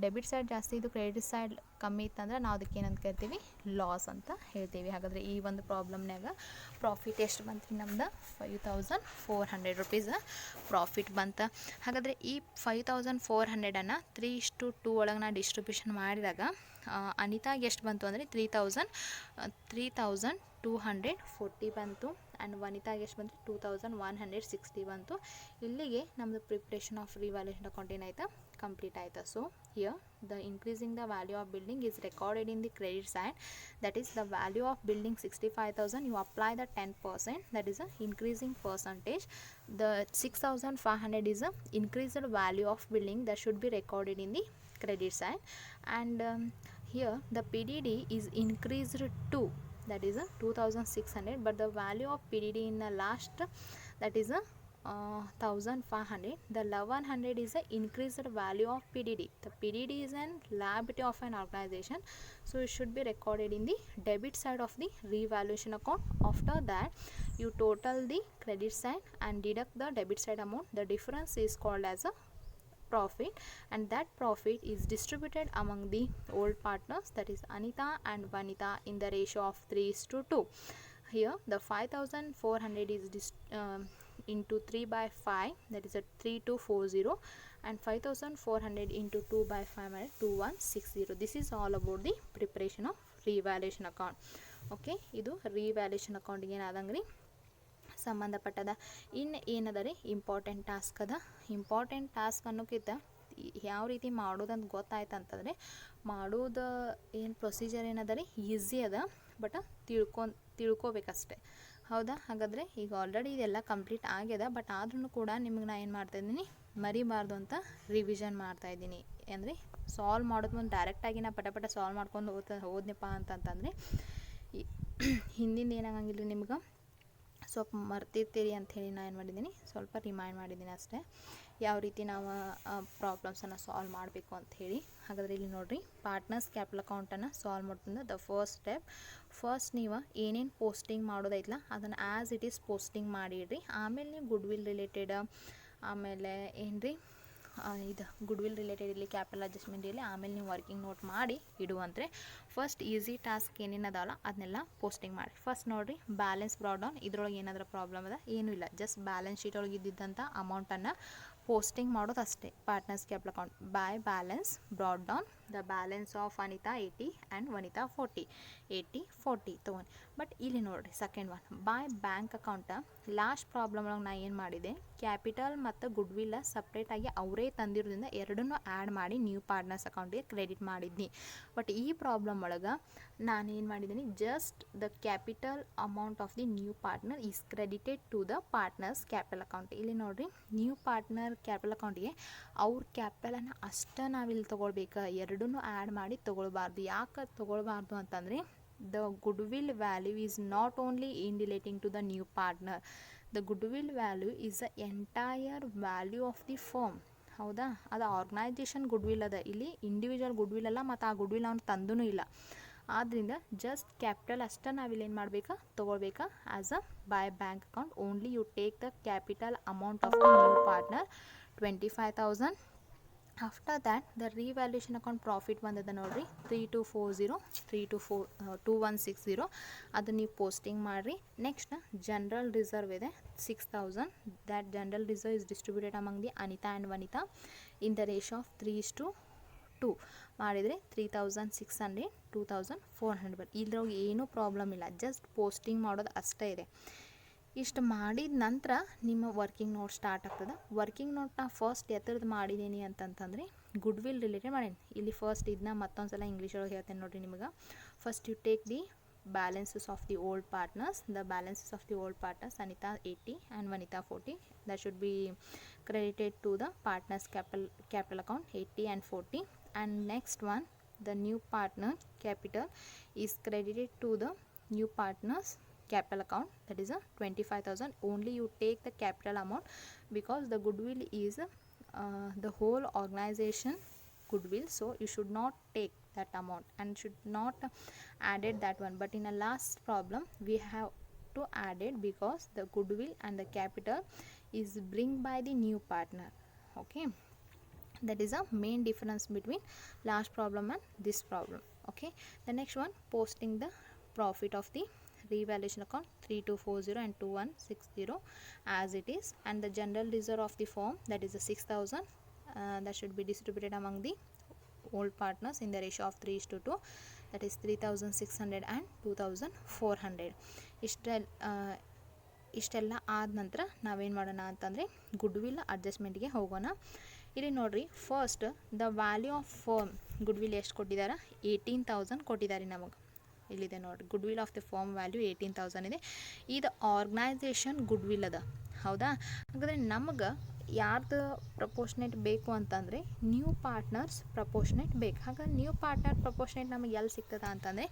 ಡೆಬಿಟ್ ಸೈಡ್ ಜಾಸ್ತಿ ಇದು ಕ್ರೆಡಿಟ್ ಸೈಡ್ ಕಮ್ಮಿ ಇತ್ತಂದ್ರೆ ನಾವು ಅದಕ್ಕೆ ಏನಂತ ಕರಿತೀವಿ, ಲಾಸ್ ಅಂತ ಹೇಳ್ತೀವಿ. ಹಾಗಾದರೆ ಈ ಒಂದು ಪ್ರಾಬ್ಲಮ್ನಾಗ ಪ್ರಾಫಿಟ್ ಎಷ್ಟು ಬಂತು ರೀ, ನಮ್ದು 5,400 rupees ಪ್ರಾಫಿಟ್ ಬಂತು. ಹಾಗಾದರೆ ಈ 5,400 3:2 ಒಳಗೆ ನಾ ಡಿಸ್ಟ್ರಿಬ್ಯೂಷನ್ ಮಾಡಿದಾಗ ಅನಿತಾಗೆ ಎಷ್ಟು ಬಂತು ಅಂದರೆ 3,240 ಬಂತು ಆ್ಯಂಡ್ ವನಿತಾಗೆ ಎಷ್ಟು ಬಂತು 2,160 ಬಂತು. ಇಲ್ಲಿಗೆ ನಮ್ಮದು ಪ್ರಿಪ್ರೇಷನ್ ಆಫ್ ರಿವ್ಯಾಲ್ಯೂಷನ್ ಅಕೌಂಟ್ ಏನಾಯ್ತು, ಕಂಪ್ಲೀಟ್ ಆಯಿತು. So here the increasing the value of building is recorded in the credit side, that is the value of building 65,000. you apply the 10%, that is a increasing percentage. The 6,500 is a increased value of building that should be recorded in the credit side, and here the PDD is increased to, that is a 2,600, but the value of PDD in the last, that is a 1,500. The 1,100 is a increased value of PDD. The PDD is an liability of an organization, so it should be recorded in the debit side of the revaluation account. After that you total the credit side and deduct the debit side amount. The difference is called as a profit, and that profit is distributed among the old partners, that is Anita and Vanita, in the ratio of 3:2. Here the 5,400 is into 3/5, that is a 3,240, and 5,400 into 2/5 2,160. This is all about the preparation of revaluation account. Okay, ಇದು revaluation account ಏನಾದಂಗ್ರಿ ಸಂಬಂಧಪಟ್ಟದ. ಇನ್ನು ಏನದ ರೀ, ಇಂಪಾರ್ಟೆಂಟ್ ಟಾಸ್ಕ್ ಅದ. ಇಂಪಾರ್ಟೆಂಟ್ ಟಾಸ್ಕ್ ಅನ್ನೋಕ್ಕಿಂತ ಯಾವ ರೀತಿ ಮಾಡೋದಂತ ಗೊತ್ತಾಯ್ತು ಅಂತಂದರೆ, ಮಾಡೋದು ಏನು ಪ್ರೊಸೀಜರ್ ಏನದ ರೀ, ಈಸಿ ಅದ, ಬಟ್ ತಿಳ್ಕೊಬೇಕಷ್ಟೆ. ಹೌದಾ, ಹಾಗಾದರೆ ಈಗ ಆಲ್ರೆಡಿ ಇದೆಲ್ಲ ಕಂಪ್ಲೀಟ್ ಆಗ್ಯದ, ಬಟ್ ಆದ್ರೂ ಕೂಡ ನಿಮಗೆ ನಾನು ಏನು ಮಾಡ್ತಾಯಿದ್ದೀನಿ, ಮರಿಬಾರ್ದು ಅಂತ ರಿವಿಷನ್ ಮಾಡ್ತಾಯಿದ್ದೀನಿ. ಅಂದರೆ ಸಾಲ್ವ್ ಮಾಡೋದು ಮುಂದೆ ಡೈರೆಕ್ಟಾಗಿ ನಾ ಪಟ ಸಾಲ್ವ್ ಮಾಡ್ಕೊಂಡು ಹೋದ್ನಪ್ಪ ಅಂತಂತಂದರೆ ಹಿಂದಿಂದ ಏನಾಗಂಗಿಲ್ಲ ರೀ, ನಿಮ್ಗೆ ಸ್ವಲ್ಪ ಮರ್ತಿರ್ತೀರಿ ಅಂಥೇಳಿ ನಾನು ಏನು ಮಾಡಿದ್ದೀನಿ, ಸ್ವಲ್ಪ ರಿಮೈಂಡ್ ಮಾಡಿದ್ದೀನಿ ಅಷ್ಟೇ, ಯಾವ ರೀತಿ ನಾವು ಪ್ರಾಬ್ಲಮ್ಸನ್ನು ಸಾಲ್ವ್ ಮಾಡಬೇಕು ಅಂಥೇಳಿ. ಹಾಗಾದರೆ ಇಲ್ಲಿ ನೋಡಿರಿ, ಪಾರ್ಟ್ನರ್ಸ್ ಕ್ಯಾಪಿಟಲ್ ಅಕೌಂಟನ್ನು ಸಾಲ್ವ್ ಮಾಡ್ತಂದ್ರೆ ದ ಫಸ್ಟ್ ಸ್ಟೆಪ್, ಫಸ್ಟ್ ನೀವು ಏನೇನು ಪೋಸ್ಟಿಂಗ್ ಮಾಡೋದೈತಲ್ಲ ಅದನ್ನು ಆ್ಯಸ್ ಇಟ್ ಈಸ್ ಪೋಸ್ಟಿಂಗ್ ಮಾಡಿಡ್ರಿ. ಆಮೇಲೆ ನೀವು ಗುಡ್ವಿಲ್ ರಿಲೇಟೆಡ್, ಆಮೇಲೆ ಏನು ರೀ ಇದು ಗುಡ್ವಿಲ್ ರಿಲೇಟೆಡ್ ಇಲ್ಲಿ ಕ್ಯಾಪಿಟಲ್ ಅಡ್ಜಸ್ಟ್ಮೆಂಟ್ ಇಲ್ಲಿ, ಆಮೇಲೆ ನೀವು ವರ್ಕಿಂಗ್ ನೋಟ್ ಮಾಡಿ ಇಡುವಂದರೆ ಫಸ್ಟ್ ಈಸಿ ಟಾಸ್ಕ್ ಏನೇನು ಅದಾವಲ್ಲ ಅದನ್ನೆಲ್ಲ ಪೋಸ್ಟಿಂಗ್ ಮಾಡಿ. ಫಸ್ಟ್ ನೋಡಿರಿ, ಬ್ಯಾಲೆನ್ಸ್ ಬ್ರಾಡ್ ಡೌನ್, ಇದ್ರೊಳಗೆ ಏನಾದರೂ ಪ್ರಾಬ್ಲಮ್ ಅದ? ಏನೂ ಇಲ್ಲ, ಜಸ್ಟ್ ಬ್ಯಾಲೆನ್ಸ್ ಶೀಟ್ ಒಳಗೆ ಇದ್ದಿದ್ದಂಥ ಅಮೌಂಟನ್ನು ಪೋಸ್ಟಿಂಗ್ ಮಾಡೋದು ಅಷ್ಟೇ. Partners capital account by balance brought down the balance of Anita 80 and Vanita 40, 80-40 ತೊಗೊಂಡು. ಬಟ್ ಇಲ್ಲಿ ನೋಡಿರಿ second one, by bank account. Last problem ಒಳಗೆ ನಾನು ಏನು ಮಾಡಿದೆ, ಕ್ಯಾಪಿಟಲ್ ಮತ್ತು ಗುಡ್ವಿಲ್ಲ ಸಪ್ರೇಟಾಗಿ ಅವರೇ ತಂದಿರೋದ್ರಿಂದ ಎರಡನ್ನೂ ಆ್ಯಡ್ ಮಾಡಿ ನ್ಯೂ ಪಾರ್ಟ್ನರ್ಸ್ ಅಕೌಂಟಿಗೆ ಕ್ರೆಡಿಟ್ ಮಾಡಿದ್ನಿ. ಬಟ್ ಈ ಪ್ರಾಬ್ಲಮ್ ಒಳಗೆ ನಾನು ಏನು ಮಾಡಿದ್ದೀನಿ, just the capital amount of the new partner is credited to the partners capital account. ಇಲ್ಲಿ ನೋಡಿರಿ, ನ್ಯೂ ಪಾರ್ಟ್ನರ್ ಕ್ಯಾಪಿಟಲ್ ಅಕೌಂಟಿಗೆ ಅವ್ರ ಕ್ಯಾಪಿಟಲನ್ನು ಅಷ್ಟೇ ನಾವಿಲ್ಲಿ ತೊಗೊಳ್ಬೇಕು, ಎರಡನ್ನೂ ಆ್ಯಡ್ ಮಾಡಿ ತೊಗೊಳ್ಬಾರ್ದು. ಯಾಕೆ ತೊಗೊಳ್ಬಾರ್ದು ಅಂತಂದರೆ, the goodwill value is not only in relating to the new partner, the goodwill value is the entire value of the firm. ಹೌದಾ, ಅದು ಆರ್ಗನೈಜೇಷನ್ ಗುಡ್ವಿಲ್ ಅದ, ಇಲ್ಲಿ ಇಂಡಿವಿಜುವಲ್ ಗುಡ್ವಿಲ್ ಅಲ್ಲ, ಮತ್ತು ಆ ಗುಡ್ವಿಲ್ ಅವ್ನು ತಂದೂ ಇಲ್ಲ. ಆದ್ದರಿಂದ ಜಸ್ಟ್ ಕ್ಯಾಪಿಟಲ್ ಅಷ್ಟೇ ನಾವಿಲ್ಲಿ ಏನು ಮಾಡಬೇಕಾ, ತೊಗೊಳ್ಬೇಕಾ as a by bank account. Only you take the capital amount of the new partner 25,000. After that the revaluation account profit ಬಂದದ ನೋಡಿರಿ 3240, ಅದನ್ನು ನೀವು ಪೋಸ್ಟಿಂಗ್ ಮಾಡಿರಿ. ನೆಕ್ಸ್ಟ್ ಜನರಲ್ ರಿಸರ್ವ್ ಇದೆ 6,000. That general reserve is distributed among the Anita and Vanita in the ratio of 3:2 ಮಾಡಿದರೆ 3,600, 2,400 ಬಟ್ ಇದ್ರೊಳಗೆ ಏನೂ ಪ್ರಾಬ್ಲಮ್ ಇಲ್ಲ, ಜಸ್ಟ್ ಪೋಸ್ಟಿಂಗ್ ಮಾಡೋದು ಅಷ್ಟೇ ಇದೆ. ಇಷ್ಟು ಮಾಡಿದ ನಂತರ ನಿಮ್ಮ ವರ್ಕಿಂಗ್ ನೋಟ್ ಸ್ಟಾರ್ಟ್ ಆಗ್ತದೆ. ವರ್ಕಿಂಗ್ ನೋಟ್ನ ಫಸ್ಟ್ ಎತ್ತರದ್ದು ಮಾಡಿದ್ದೀನಿ ಅಂತಂತಂದರೆ ಗುಡ್ವಿಲ್ ರಿಲೇಟೆಡ್ ಮಾಡೀನಿ. ಇಲ್ಲಿ ಫಸ್ಟ್ ಇದನ್ನ ಮತ್ತೊಂದು ಸಲ ಇಂಗ್ಲೀಷ್ ಒಳಗೆ ಹೇಳ್ತೇನೆ ನೋಡಿರಿ ನಿಮಗೆ. First you take the balances of the old partners. The balances of the old partners, Anita 80 and Vanita 40, that should be credited to the partners capital account 80 and 40. And next one, the new partner capital is credited to the new partners capital account, that is a 25,000. Only you take the capital amount because the goodwill is the whole organization goodwill, so you should not take that amount and should not added that one. But in a last problem we have to add it because the goodwill and the capital is bring by the new partner. Okay, that is a main difference between last problem and this problem. Okay, the next one, posting the profit of the revaluation account 3240 and 2160 as it is, and the general reserve of the firm, that is a 6,000, that should be distributed among the old partners in the ratio of 3:2, that is 3,600 and 2,400. ಇಷ್ಟೆಲ್ಲ ಆದ ನಂತರ ನಾವೇನು ಮಾಡೋಣ ಅಂತಂದರೆ ಗುಡ್ವಿಲ್ ಅಡ್ಜಸ್ಟ್ಮೆಂಟ್ಗೆ ಹೋಗೋಣ. ಇಲ್ಲಿ ನೋಡಿರಿ, first the value of firm goodwill ಎಷ್ಟು ಕೊಟ್ಟಿದ್ದಾರೆ, 18,000 ಕೊಟ್ಟಿದ್ದಾರೆ ನಮಗೆ. ಇಲ್ಲಿದೆ ನೋಡಿರಿ, goodwill of the firm value 18,000 ಇದೆ. ಇದು ಆರ್ಗನೈಜೇಷನ್ ಗುಡ್ವಿಲ್ ಅದ, ಹೌದಾ. ಹಾಗಾದರೆ ನಮಗೆ ಯಾರ್ದು ಪ್ರಪೋರ್ಷನೇಟ್ ಬೇಕು ಅಂತಂದರೆ ನ್ಯೂ ಪಾರ್ಟ್ನರ್ಸ್ ಪ್ರಪೋರ್ಷನೇಟ್ ಬೇಕು. ಹಾಗಾಗಿ ನ್ಯೂ ಪಾರ್ಟ್ನರ್ ಪ್ರಪೋರ್ಷನೇಟ್ ನಮಗೆ ಎಲ್ಲಿ ಸಿಗ್ತದೆ ಅಂತಂದರೆ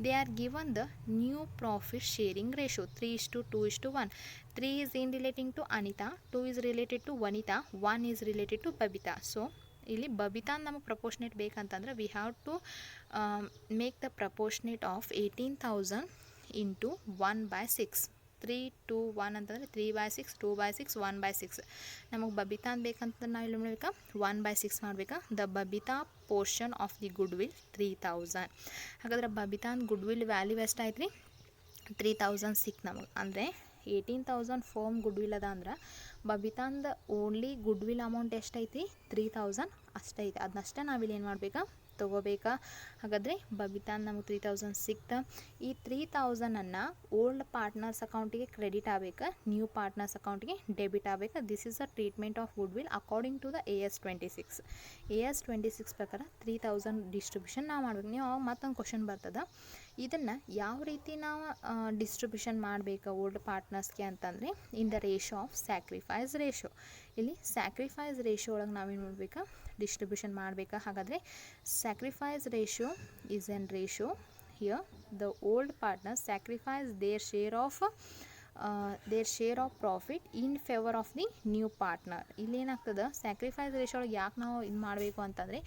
they are given the new profit sharing ratio 3:2:1. 3 is in relating to Anita, 2 is related to Vanita, 1 is related to Babita. So ಇಲ್ಲಿ ಬಬಿತಾ ನಮಗೆ ಪ್ರಪೋರ್ಷನೇಟ್ ಬೇಕಂತಂದ್ರೆ we have to make the proportionate of 18,000 into 1/6. 3:2:1 ಅಂತಂದರೆ 3/6, 2/6, 1/6. ನಮಗೆ ಬಬಿತಾ ಅಂತ ಬೇಕಂತಂದ್ರೆ ನಾವು ಇಲ್ಲಿ ಮಾಡಬೇಕಾ 1/6 ಮಾಡಬೇಕಾ. The Babita portion of the goodwill 3,000. ಹಾಗಾದ್ರೆ ಬಬಿತಾ ಗುಡ್ವಿಲ್ ವ್ಯಾಲ್ಯೂ ಎಷ್ಟಾಯ್ತು ರೀ, 3,000 ಸಿಕ್ ನಮಗೆ. ಅಂದರೆ 18,000 ಫರ್ಮ್ ಗುಡ್ವಿಲ್ ಅದ ಅಂದ್ರೆ ಬಬಿತಾಂದ ಓನ್ಲಿ ಗುಡ್ವಿಲ್ ಅಮೌಂಟ್ ಎಷ್ಟೈತಿ, 3,000 ಅಷ್ಟೈತಿ. ಅದನ್ನಷ್ಟೇ ನಾವಿಲ್ಲಿ ಏನು ಮಾಡಬೇಕಾ, ತೊಗೋಬೇಕಾ. ಹಾಗಾದರೆ ಬಬಿತಾನ್ ನಮಗೆ 3,000 ಸಿಕ್ತಾ. ಈ 3,000ಅನ್ನು ಓಲ್ಡ್ ಪಾರ್ಟ್ನರ್ಸ್ ಅಕೌಂಟಿಗೆ ಕ್ರೆಡಿಟ್ ಆಗಬೇಕಾ, ನ್ಯೂ ಪಾರ್ಟ್ನರ್ಸ್ ಅಕೌಂಟಿಗೆ ಡೆಬಿಟ್ ಆಗಬೇಕಾ. This is a treatment of goodwill according to the AS 26. AS 26 ಪ್ರಕಾರ 3,000 ಡಿಸ್ಟ್ರಿಬ್ಯೂಷನ್ ನಾವು ಮಾಡ್ಬೇಕು. ನೀವು ಅವಾಗ ಮತ್ತೊಂದು ಕ್ವಶನ್ ಬರ್ತದೆ, ಇದನ್ನು ಯಾವ ರೀತಿ ನಾವು ಡಿಸ್ಟ್ರಿಬ್ಯೂಷನ್ ಮಾಡಬೇಕು ಓಲ್ಡ್ ಪಾರ್ಟ್ನರ್ಸ್ಗೆ ಅಂತಂದರೆ in the ratio of sacrifice ratio. ಇಲ್ಲಿ ಸ್ಯಾಕ್ರಿಫೈಸ್ ರೇಷೋ ಒಳಗೆ ನಾವೇನು ಮಾಡಬೇಕಾ, ಡಿಸ್ಟ್ರಿಬ್ಯೂಷನ್ ಮಾಡಬೇಕಾ. ಹಾಗಾದರೆ sacrifice ratio is an ratio here the old partner sacrifice their share of their share of profit in favour of the new partner. ಇಲ್ಲಿ ಏನಾಗ್ತದೆ, ಸ್ಯಾಕ್ರಿಫೈಸ್ ರೇಷೋ ಒಳಗೆ ಯಾಕೆ ನಾವು ಇದು ಮಾಡಬೇಕು ಅಂತಂದರೆ,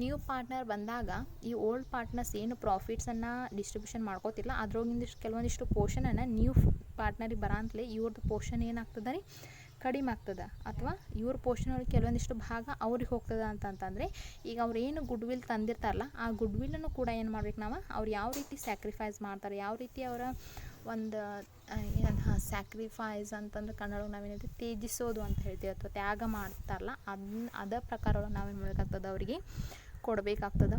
ನ್ಯೂ ಪಾರ್ಟ್ನರ್ ಬಂದಾಗ ಈ ಓಲ್ಡ್ ಪಾರ್ಟ್ನರ್ಸ್ ಏನು ಪ್ರಾಫಿಟ್ಸನ್ನು ಡಿಸ್ಟ್ರಿಬ್ಯೂಷನ್ ಮಾಡ್ಕೋತಿಲ್ಲ ಅದ್ರೊಳಗಿಂದಿಷ್ಟು ಕೆಲವೊಂದಿಷ್ಟು ಪೋರ್ಷನನ್ನು ನ್ಯೂ ಪಾರ್ಟ್ನರಿಗೆ ಬರೋಂತಲೇ ಇವ್ರದ್ದು ಪೋರ್ಷನ್ ಏನಾಗ್ತದೆ ರೀ, ಕಡಿಮೆ ಆಗ್ತದೆ, ಅಥವಾ ಇವ್ರ ಪೋರ್ಷನ್ ಒಳಗೆ ಕೆಲವೊಂದಿಷ್ಟು ಭಾಗ ಅವ್ರಿಗೆ ಹೋಗ್ತದೆ ಅಂತಂತಂದರೆ, ಈಗ ಅವ್ರು ಏನು ಗುಡ್ ವಿಲ್ ತಂದಿರ್ತಾರಲ್ಲ ಆ ಗುಡ್ ವಿಲ್ಲನ್ನು ಕೂಡ ಏನು ಮಾಡ್ಬೇಕು ನಾವು, ಅವ್ರು ಯಾವ ರೀತಿ ಸ್ಯಾಕ್ರಿಫೈಸ್ ಮಾಡ್ತಾರೆ, ಯಾವ ರೀತಿ ಅವರ ಒಂದು ಏನು ಸ್ಯಾಕ್ರಿಫೈಸ್ ಅಂತಂದ್ರೆ ಕನ್ನಡ ನಾವೇನು ತ್ಯಜಿಸೋದು ಅಂತ ಹೇಳ್ತೀವಿ, ಅಥವಾ ತ್ಯಾಗ ಮಾಡ್ತಾರಲ್ಲ ಅದ ಪ್ರಕಾರ ನಾವೇನು ಮಾಡಬೇಕಾಗ್ತದೆ, ಅವರಿಗೆ ಕೊಡಬೇಕಾಗ್ತದೆ.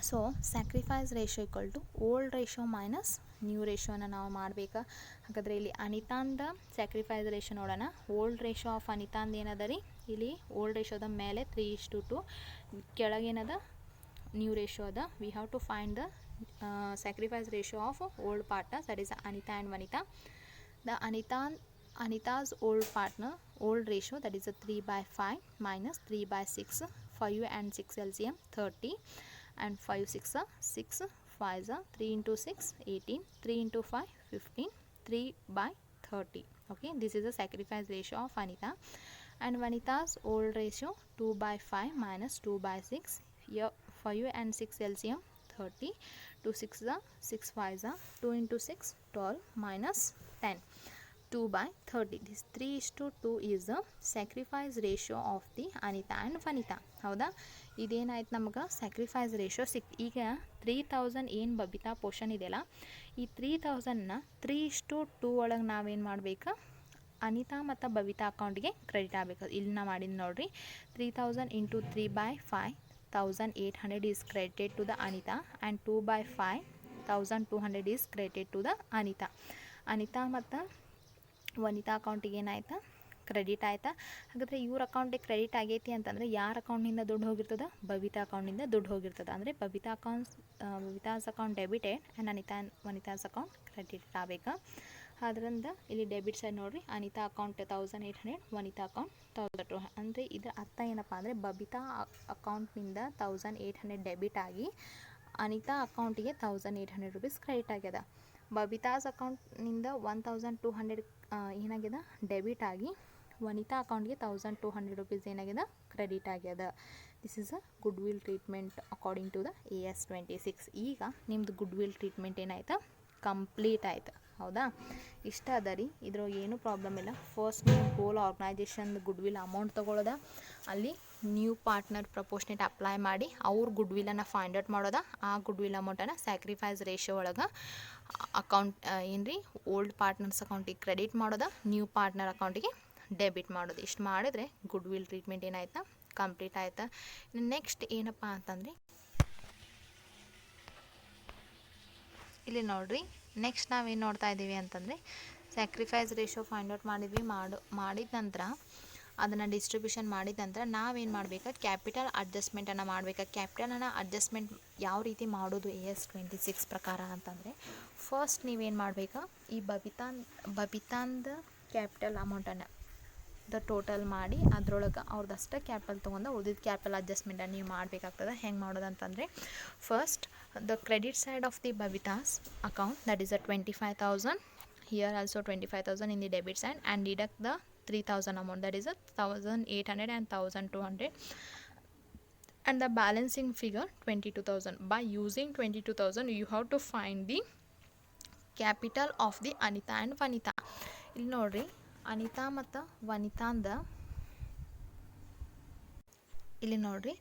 So sacrifice ratio equal to old ratio minus new ರೇಷೋನ ನಾವು ಮಾಡಬೇಕಾ. ಹಾಗಾದರೆ ಇಲ್ಲಿ ಅನಿತಾಂದ ಸ್ಯಾಕ್ರಿಫೈಸ್ ರೇಷೋ ನೋಡೋಣ. ಓಲ್ಡ್ ರೇಷೋ ಆಫ್ ಅನಿತಾಂದ ಏನದ ರೀ, ಇಲ್ಲಿ ಓಲ್ಡ್ ರೇಷೋದ ಮೇಲೆ 3:2, ಕೆಳಗೇನದ ನ್ಯೂ ರೇಷೋ ಅದ. We have to find the sacrifice ratio of old partners, that is Anita and Vanita. The Anita's old ratio, that is a 3/5 minus 3/6, 5 and 6 LCM 30, and 5 6 6, 5 3 into 6 18, 3 into 5 15, 3/30. Okay, this is the sacrifice ratio of Anita. And Vanita's old ratio 2/5 minus 2/6, here 5 and 6 LCM 30, 2 6 6 5 2 into 6 12 minus 10, 2/30. This 3:2 is the sacrifice ratio of the Anita and Vanita. ಹೌದಾ, ಇದೇನಾಯ್ತು ನಮಗೆ ಸ್ಯಾಕ್ರಿಫೈಸ್ ರೇಷೋ ಸಿಕ್ತು. ಈಗ 3000 ಏನು ಬಬಿತಾ ಪೋರ್ಷನ್ ಇದೆಯಲ್ಲ, ಈ 3000ನ 3:2 ಒಳಗೆ ನಾವೇನು ಮಾಡಬೇಕು, ಅನಿತಾ ಮತ್ತು ಬಬಿತಾ ಅಕೌಂಟಿಗೆ ಕ್ರೆಡಿಟ್ ಆಗಬೇಕು. ಇಲ್ಲಿ ನಾ ಮಾಡಿದ್ದು ನೋಡಿರಿ, 3000 into 3/5 1800 is credited to the Anita, and 2/5 1200 is credited to the Anita. Anita ಮತ್ತು ವನಿತಾ ಅಕೌಂಟಿಗೆ ಏನಾಯ್ತಾ, ಕ್ರೆಡಿಟ್ ಆಯಿತಾ. ಹಾಗಾದರೆ ಇವ್ರ ಅಕೌಂಟಿಗೆ ಕ್ರೆಡಿಟ್ ಆಗೈತಿ ಅಂತಂದರೆ ಯಾರ ಅಕೌಂಟಿಂದ ದುಡ್ಡು ಹೋಗಿರ್ತದೆ, ಬಬಿತಾ ಅಕೌಂಟಿಂದ ದುಡ್ಡು ಹೋಗಿರ್ತದೆ. ಅಂದರೆ Babita's account debited and Anita and Vanita's account credit ಆಗಬೇಕು. ಅದರಿಂದ ಇಲ್ಲಿ ಡೆಬಿಟ್ ಸೈಡ್ ನೋಡಿರಿ, ಅನಿತಾ ಅಕೌಂಟ್ 1800, ವನಿತಾ ಅಕೌಂಟ್ 1200. ಅಂದರೆ ಇದರ ಅರ್ಥ ಏನಪ್ಪ ಅಂದರೆ, ಬಬಿತಾ ಅಕೌಂಟ್ನಿಂದ 1800 ಡೆಬಿಟ್ ಆಗಿ ಅನಿತಾ ಅಕೌಂಟಿಗೆ 1800 ರೂಪೀಸ್ ಕ್ರೆಡಿಟ್ ಆಗ್ಯದ. ಬಬಿತಾಸ್ ಅಕೌಂಟ್ನಿಂದ 1200 ಏನಾಗ್ಯದ, ಡೆಬಿಟ್ ಆಗಿ ವನಿತಾ ಅಕೌಂಟ್ಗೆ 1200 ರೂಪೀಸ್ ಏನಾಗ್ಯದ, ಕ್ರೆಡಿಟ್ ಆಗ್ಯದ. This is a goodwill treatment according to the AS 26. ಈಗ ನಿಮ್ಮದು ಗುಡ್ ವಿಲ್ ಟ್ರೀಟ್ಮೆಂಟ್ ಏನಾಯ್ತು, ಕಂಪ್ಲೀಟ್ ಆಯ್ತು. ಹೌದಾ, ಇಷ್ಟ ಅದ ರೀ, ಇದ್ರೊಳಗೆ ಏನೂ ಪ್ರಾಬ್ಲಮ್ ಇಲ್ಲ. ಫಸ್ಟ್ ನೀವು whole organization goodwill amount ತೊಗೊಳೋದ, ಅಲ್ಲಿ ನ್ಯೂ ಪಾರ್ಟ್ನರ್ ಪ್ರಪೋರ್ಷನೇಟ್ ಅಪ್ಲೈ ಮಾಡಿ ಅವ್ರ ಗುಡ್ ವಿಲ್ಲನ್ನು ಫೈಂಡ್ ಔಟ್ ಮಾಡೋದ, ಆ ಗುಡ್ ವಿಲ್ ಅಮೌಂಟನ್ನು ಸ್ಯಾಕ್ರಿಫೈಸ್ ರೇಷೋ ಒಳಗೆ ಅಕೌಂಟ್ ಏನು ರೀ, ಓಲ್ಡ್ ಪಾರ್ಟ್ನರ್ಸ್ ಅಕೌಂಟಿಗೆ ಕ್ರೆಡಿಟ್ ಮಾಡೋದ, ನ್ಯೂ ಪಾರ್ಟ್ನರ್ ಅಕೌಂಟಿಗೆ ಡೆಬಿಟ್ ಮಾಡೋದು. ಇಷ್ಟು ಮಾಡಿದ್ರೆ ಗುಡ್ ವಿಲ್ ಟ್ರೀಟ್ಮೆಂಟ್ ಏನಾಯ್ತಾ, ಕಂಪ್ಲೀಟ್ ಆಯ್ತಾ. ನೆಕ್ಸ್ಟ್ ಏನಪ್ಪ ಅಂತಂದರೆ, ಇಲ್ಲಿ ನೋಡಿರಿ, ನೆಕ್ಸ್ಟ್ ನಾವೇನು ನೋಡ್ತಾ ಇದ್ದೀವಿ ಅಂತಂದರೆ, ಸ್ಯಾಕ್ರಿಫೈಸ್ ರೇಷೋ ಫೈಂಡ್ ಔಟ್ ಮಾಡಿದ್ವಿ. ಮಾಡಿದ ನಂತರ ಅದನ್ನು ಡಿಸ್ಟ್ರಿಬ್ಯೂಷನ್ ಮಾಡಿದ ನಂತರ ನಾವೇನು ಮಾಡಬೇಕು, ಕ್ಯಾಪಿಟಲ್ ಅಡ್ಜಸ್ಟ್ಮೆಂಟನ್ನು ಮಾಡಬೇಕು. ಕ್ಯಾಪಿಟಲನ್ನು ಅಡ್ಜಸ್ಟ್ಮೆಂಟ್ ಯಾವ ರೀತಿ ಮಾಡೋದು AS 26 ಪ್ರಕಾರ ಅಂತಂದರೆ, ಫಸ್ಟ್ ನೀವೇನು ಮಾಡಬೇಕು, ಈ ಬಬಿತಾಂದ ಕ್ಯಾಪಿಟಲ್ ಅಮೌಂಟನ್ನು ಟೋಟಲ್ ಮಾಡಿ ಅದರೊಳಗೆ ಅವ್ರದ್ದಷ್ಟೇ ಕ್ಯಾಪಿಟಲ್ ತೊಗೊಂಡು ಉಳಿದಿದ್ದ ಕ್ಯಾಪಿಟಲ್ ಅಡ್ಜಸ್ಟ್ಮೆಂಟನ್ನು ನೀವು ಮಾಡಬೇಕಾಗ್ತದೆ. ಹೆಂಗೆ ಮಾಡೋದಂತಂದರೆ, first the credit side of the Babita's account, that is 25,000, here also 25,000 in the debit side, and deduct the 3,000 amount, that is 1,800 and 1,200, and the balancing figure 22,000. By using 22,000 you have to find the capital of the Anita and Vanita. ಇಲ್ಲಿ ನೋಡ್ರಿ, ಅನಿತಾ ಮತ್ತು ವನಿತಾಂದ ಇಲ್ಲಿ ನೋಡ್ರಿ,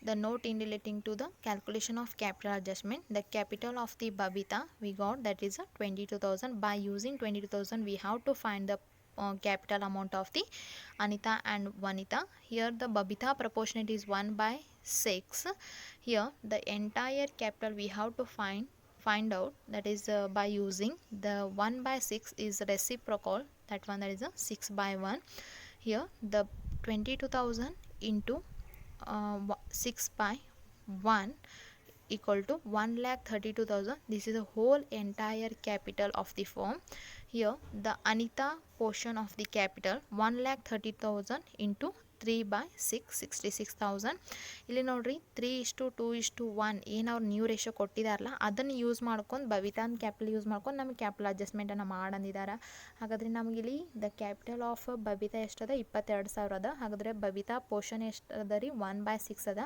the note in relating to the calculation of capital adjustment, the capital of the Babita we got, that is 22,000. By using 22,000 we have to find the capital amount of the Anita and Vanita. Here the Babita proportionate is 1/6. Here the entire capital we have to find out, that is by using the 1/6 is reciprocal, that one, that is a 6/1. Here the 22,000 into 6/1 equal to 1,32,000. This is the whole entire capital of the firm. Here the Anita portion of the capital 1,30,000 into 3/6 66,000. ಇಲ್ಲಿ ನೋಡಿರಿ 3:2:1 ಏನು ಅವ್ರು ನ್ಯೂ ರೇಷೋ ಕೊಟ್ಟಿದ್ದಾರಲ್ಲ ಅದನ್ನು ಯೂಸ್ ಮಾಡ್ಕೊಂಡು ಬಬಿತಾನ್ ಕ್ಯಾಪಿಟಲ್ ಯೂಸ್ ಮಾಡ್ಕೊಂಡು ನಮಗೆ ಕ್ಯಾಪಿಟಲ್ ಅಡ್ಜಸ್ಟ್ಮೆಂಟನ್ನು ಮಾಡಂದಿದ್ದಾರೆ. ಹಾಗಾದರೆ ನಮಗಿಲ್ಲಿ ದ ಕ್ಯಾಪಿಟಲ್ ಆಫ್ ಬಬಿತಾ ಎಷ್ಟದ 22,000 ಅದ. ಹಾಗಾದರೆ ಬಬಿತಾ ಪೋರ್ಷನ್ ಎಷ್ಟು ಅದ ರೀ 1/6 ಅದ.